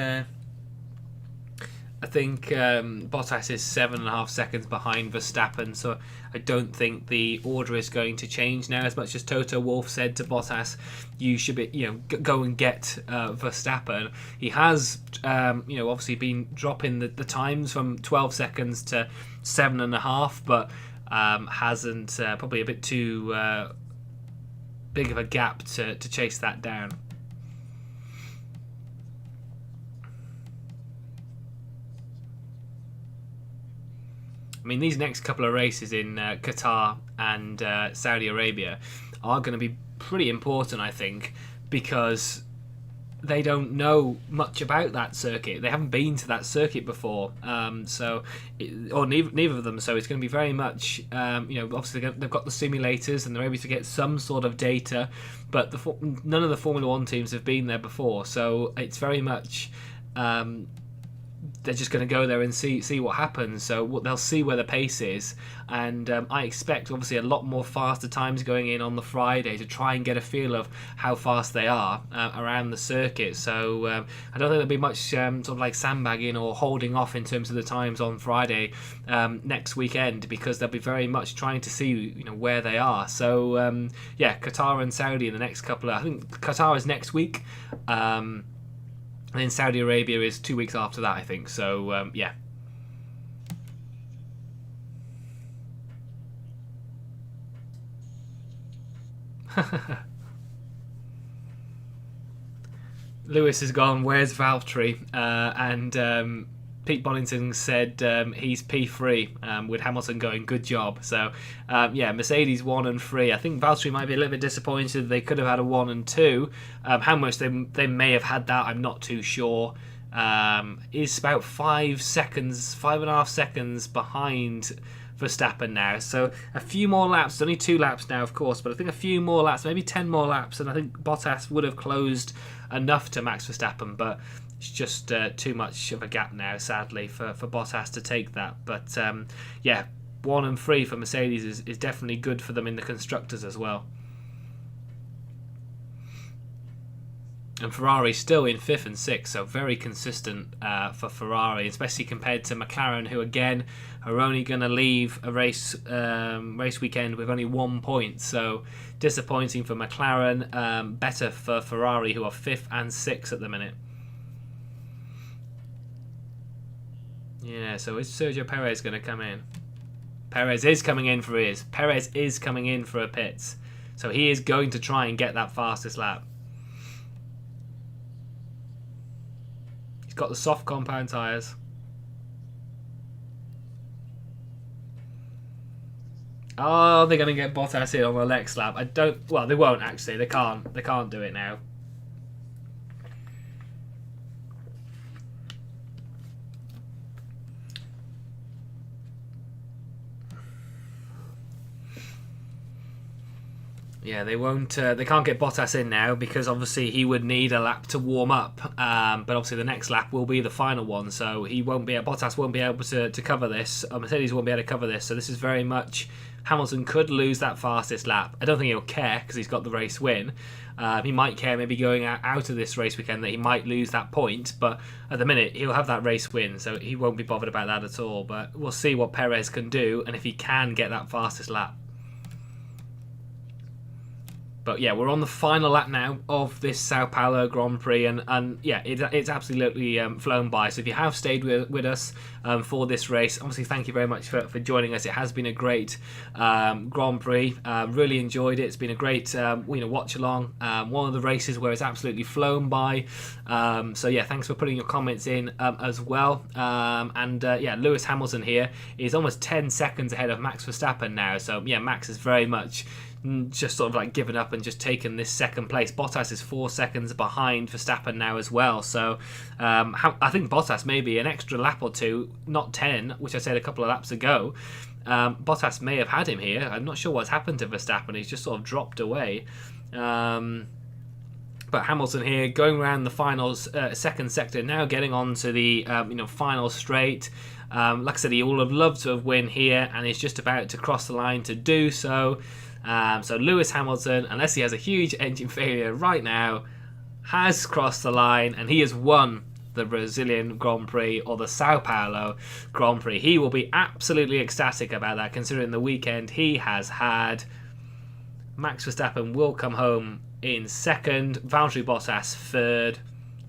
Bottas is 7.5 seconds behind Verstappen, so I don't think the order is going to change now. As much as Toto Wolff said to Bottas, you should be, go and get Verstappen. He has, obviously been dropping the times from 12 seconds to 7.5, but hasn't probably a bit too big of a gap to chase that down. I mean, these next couple of races in Qatar and Saudi Arabia are going to be pretty important, I think, because they don't know much about that circuit. They haven't been to that circuit before, or neither of them. So it's going to be very much, obviously they've got the simulators and they're able to get some sort of data, but none of the Formula One teams have been there before. So it's very much. They're just going to go there and see what happens. So they'll see where the pace is, and I expect obviously a lot more faster times going in on the Friday to try and get a feel of how fast they are around the circuit. So I don't think there'll be much sort of like sandbagging or holding off in terms of the times on Friday next weekend, because they'll be very much trying to see where they are. So Qatar and Saudi in the next couple of, I think Qatar is next week. And then Saudi Arabia is 2 weeks after that, I think. So, yeah. Lewis has gone, where's Valtteri? And Pete Bonington said he's P3, with Hamilton going, good job. So, Mercedes 1 and 3. I think Valtteri might be a little bit disappointed. They could have had a 1 and 2. How much they may have had that, I'm not too sure. Is about 5.5 seconds behind Verstappen now. So a few more laps. It's only 2 laps now, of course, but I think a few more laps, maybe 10 more laps, and I think Bottas would have closed enough to Max Verstappen, but it's just too much of a gap now, sadly, for Bottas to take that. But 1 and 3 for Mercedes is definitely good for them in the constructors as well. And Ferrari still in 5th and 6th, so very consistent for Ferrari, especially compared to McLaren, who again are only going to leave a race weekend with only 1 point. So disappointing for McLaren, better for Ferrari, who are 5th and 6th at the minute. Yeah, so is Sergio Perez going to come in? Perez is coming in for his. Perez is coming in for a pits. So he is going to try and get that fastest lap. He's got the soft compound tyres. Oh, they're going to get Bottas in on the next lap. Well, they won't actually. They can't do it now. Yeah, they won't. They can't get Bottas in now because obviously he would need a lap to warm up. But obviously the next lap will be the final one, so Bottas won't be able to cover this. Mercedes won't be able to cover this. So this is very much Hamilton could lose that fastest lap. I don't think he'll care because he's got the race win. He might care maybe going out of this race weekend that he might lose that point, but at the minute he'll have that race win, so he won't be bothered about that at all. But we'll see what Perez can do and if he can get that fastest lap. But yeah, we're on the final lap now of this Sao Paulo Grand Prix, and yeah, it's absolutely flown by. So if you have stayed with us for this race, obviously thank you very much for joining us. It has been a great Grand Prix. Really enjoyed it. It's been a great watch along. One of the races where it's absolutely flown by. So yeah, thanks for putting your comments in as well. Yeah, Lewis Hamilton here is almost 10 seconds ahead of Max Verstappen now. So yeah, Max is very much just sort of like given up and just taken this second place. Bottas is 4 seconds behind Verstappen now as well. So I think Bottas maybe an extra lap or two, not 10, which I said a couple of laps ago. Bottas may have had him here. I'm not sure what's happened to Verstappen. He's just sort of dropped away. But Hamilton here going around the finals, second sector, now getting on to the final straight. Like I said, he would have loved to have win here, and he's just about to cross the line to do so. So Lewis Hamilton, unless he has a huge engine failure right now, has crossed the line, and he has won the Brazilian Grand Prix, or the Sao Paulo Grand Prix. He will be absolutely ecstatic about that, considering the weekend he has had. Max Verstappen will come home in second, Valtteri Bottas third.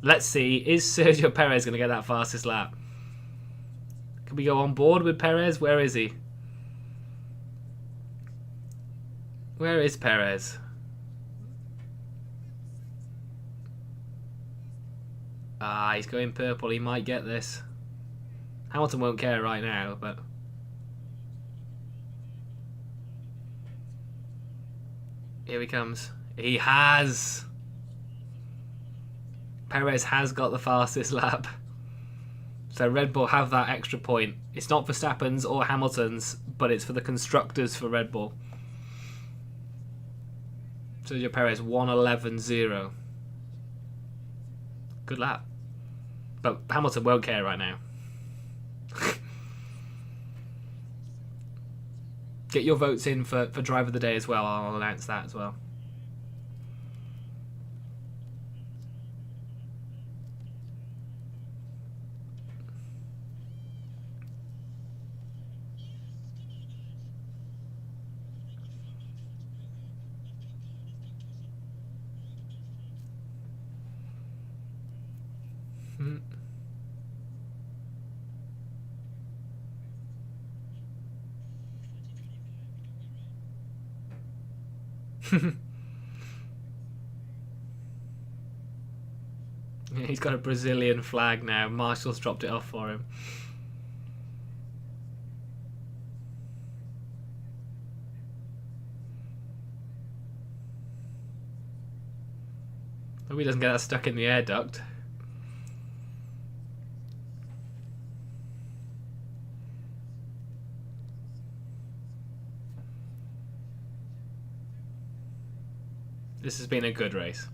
Let's see, is Sergio Perez going to get that fastest lap? Can we go on board with Perez? Where is he? Where is Perez? He's going purple. He might get this. Hamilton won't care right now, but... Here he comes. He has! Perez has got the fastest lap. So Red Bull have that extra point. It's not Verstappen's or Hamilton's, but it's for the constructors for Red Bull. Sergio Perez 1:11.0. Good lap. But Hamilton won't care right now. Get your votes in for Driver of the Day as well. I'll announce that as well. He's got a Brazilian flag now. Marshall's dropped it off for him. Hope he doesn't get that stuck in the air duct. This has been a good race.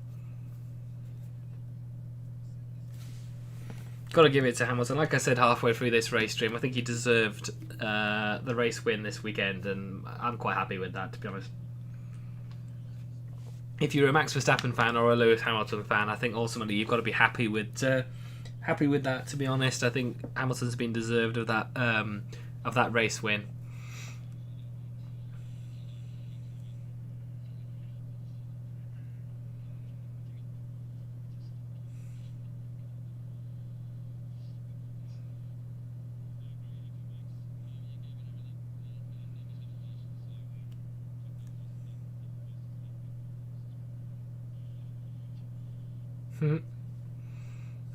Got to give it to Hamilton. Like I said halfway through this race stream, I think he deserved the race win this weekend, and I'm quite happy with that, to be honest. If you're a Max Verstappen fan or a Lewis Hamilton fan, I think ultimately you've got to be happy with that. To be honest, I think Hamilton's been deserved of that race win.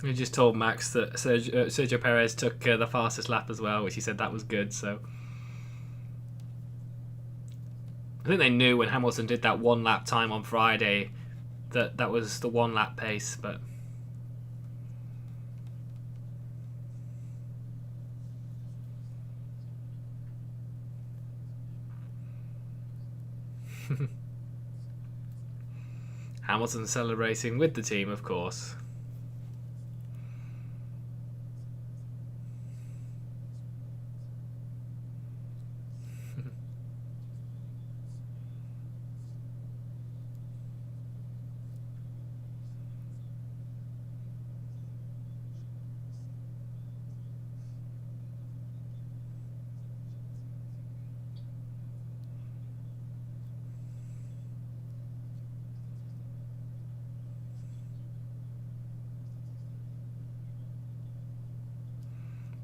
We just told Max that Sergio Perez took the fastest lap as well, which he said that was good. So I think they knew when Hamilton did that one lap time on Friday that was the one lap pace, but Hamilton celebrating with the team, of course.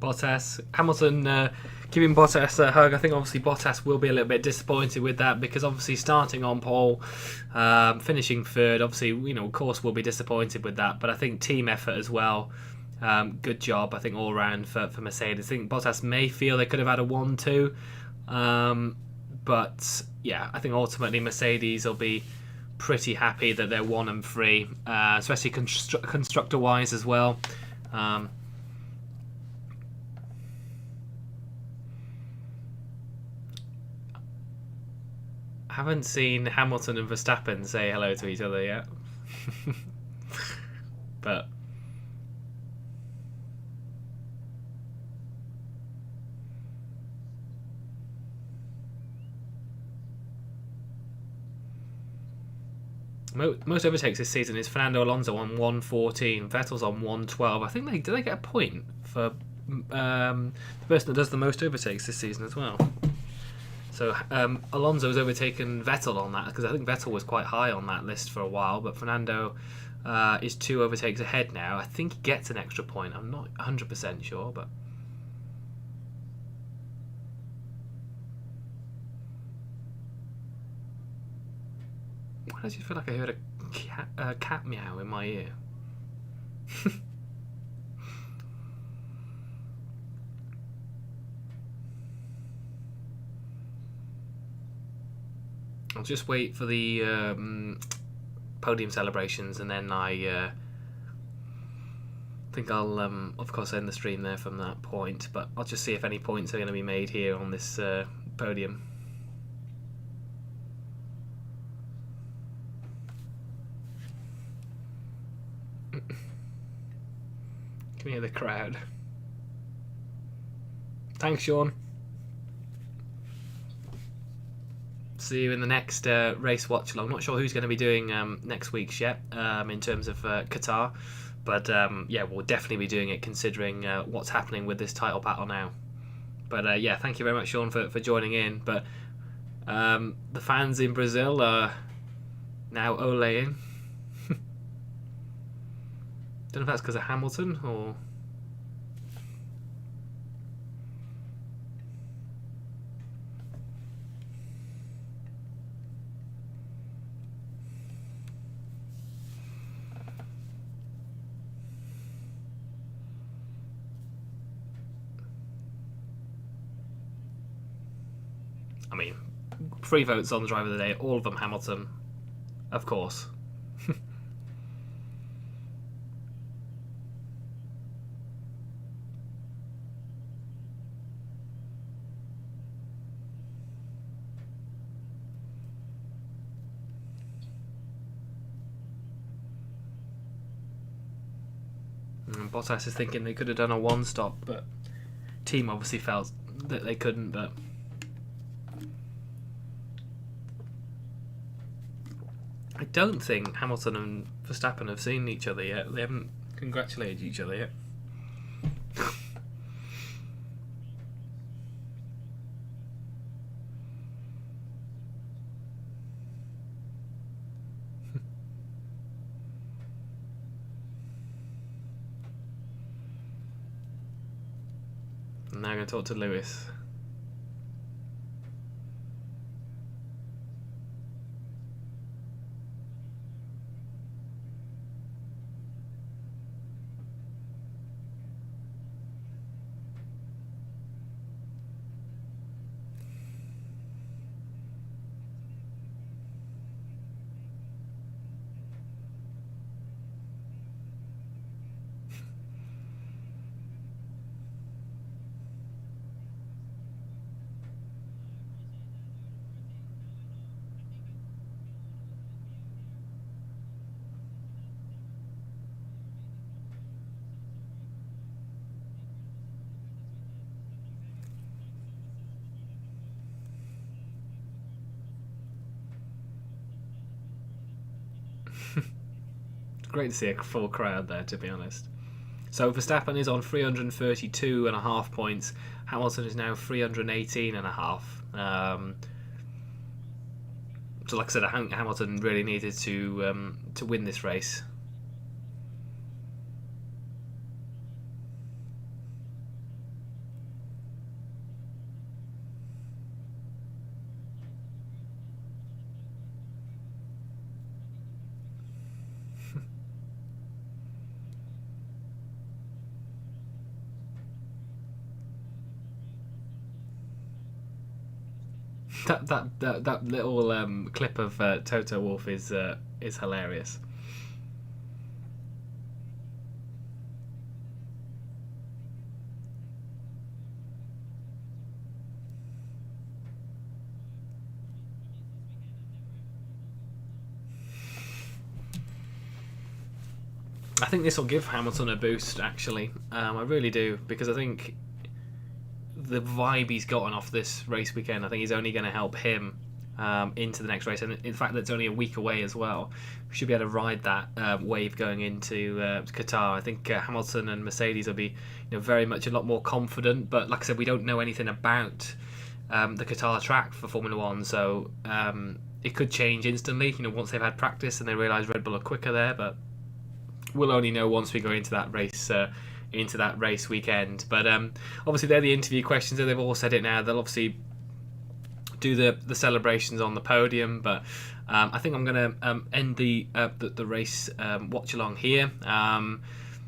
Bottas. Hamilton giving Bottas a hug. I think obviously Bottas will be a little bit disappointed with that because obviously starting on pole, finishing third, obviously, of course we'll be disappointed with that. But I think team effort as well. Good job, I think, all round for Mercedes. I think Bottas may feel they could have had a 1-2. But yeah, I think ultimately Mercedes will be pretty happy that they're 1 and 3, especially constructor-wise as well. Haven't seen Hamilton and Verstappen say hello to each other yet. But most overtakes this season is Fernando Alonso on 114, Vettel's on 112. I think they get a point for the person that does the most overtakes this season as well. So Alonso's overtaken Vettel on that because I think Vettel was quite high on that list for a while, but Fernando is 2 overtakes ahead now. I think he gets an extra point. I'm not 100% sure, but why does it feel like I heard a cat meow in my ear? I'll just wait for the podium celebrations, and then I think I'll, of course, end the stream there from that point. But I'll just see if any points are going to be made here on this podium. Can you hear the crowd? Thanks, Sean. See you in the next race watch along. Not sure who's going to be doing next week's yet in terms of Qatar, but yeah, we'll definitely be doing it considering what's happening with this title battle now. But yeah, thank you very much, Sean, for joining in. But the fans in Brazil are now oleing. Don't know if that's because of Hamilton or. I mean, 3 votes on the driver of the day, all of them Hamilton, of course. And Bottas is thinking they could have done a 1-stop, but team obviously felt that they couldn't, but I don't think Hamilton and Verstappen have seen each other yet. They haven't congratulated each other yet. I'm now going to talk to Lewis. Great to see a full crowd there, to be honest. So Verstappen is on 332.5 points. Hamilton is now 318.5. So, like I said, I think Hamilton really needed to win this race. that little clip of Toto Wolff is hilarious. I think this will give Hamilton a boost, actually. I really do, because I think the vibe he's gotten off this race weekend, I think, is only going to help him into the next race. And in fact, that's only a week away as well. We should be able to ride that wave going into Qatar. I think Hamilton and Mercedes will be, very much a lot more confident. But like I said, we don't know anything about the Qatar track for Formula One, so it could change instantly. Once they've had practice and they realise Red Bull are quicker there, but we'll only know once we go into that race weekend. But obviously they're the interview questions, and they've all said it now. They'll obviously do the celebrations on the podium, but I think I'm going to end the race watch along here.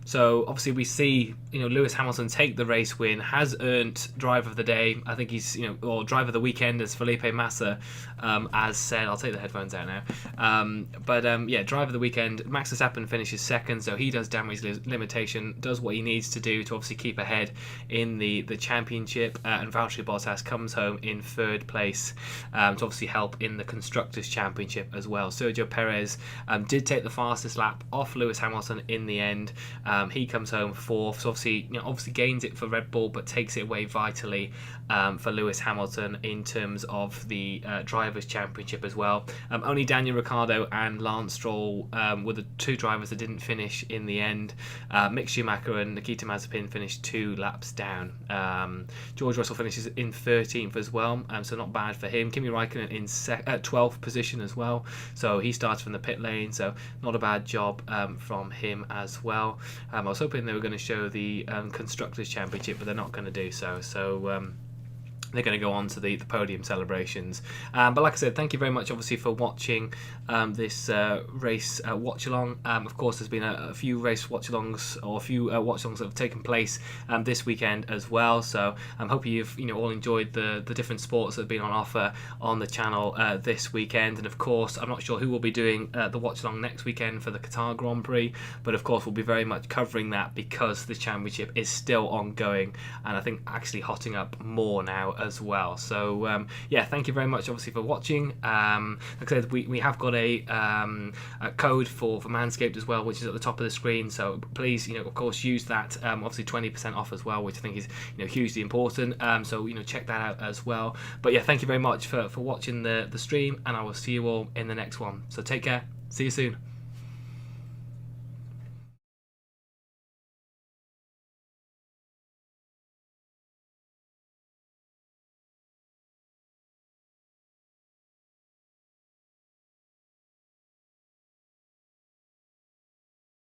So obviously we see Lewis Hamilton take the race win, has earned driver of the day. I think he's or driver of the weekend, as Felipe Massa has said. I'll take the headphones out now. Yeah, driver of the weekend. Max Verstappen finishes second, so he does damage limitation, does what he needs to do to obviously keep ahead in the championship. And Valtteri Bottas comes home in third place to obviously help in the constructors championship as well. Sergio Perez did take the fastest lap off Lewis Hamilton in the end. He comes home fourth, so obviously gains it for Red Bull, but takes it away vitally for Lewis Hamilton in terms of the Drivers' Championship as well. Only Daniel Ricciardo and Lance Stroll were the two drivers that didn't finish in the end. Mick Schumacher and Nikita Mazepin finished 2 laps down. George Russell finishes in 13th as well, so not bad for him. Kimi Raikkonen in 12th position as well, so he starts from the pit lane, so not a bad job from him as well. I was hoping they were going to show the Constructors' Championship, but they're not going to do so. So they're going to go on to the podium celebrations. But like I said, thank you very much, obviously, for watching this race watch-along. Of course, there's been a few race watch-alongs, or a few watch-alongs that have taken place this weekend as well. So I'm hoping you've all enjoyed the different sports that have been on offer on the channel this weekend. And of course, I'm not sure who will be doing the watch-along next weekend for the Qatar Grand Prix, but of course we'll be very much covering that because the championship is still ongoing, and I think actually hotting up more now as well. So yeah, thank you very much, obviously, for watching. Like I said, we have got a code for Manscaped as well, which is at the top of the screen. So please, of course, use that. Obviously, 20% off as well, which I think is hugely important. So check that out as well. But yeah, thank you very much for watching the stream, and I will see you all in the next one. So take care. See you soon.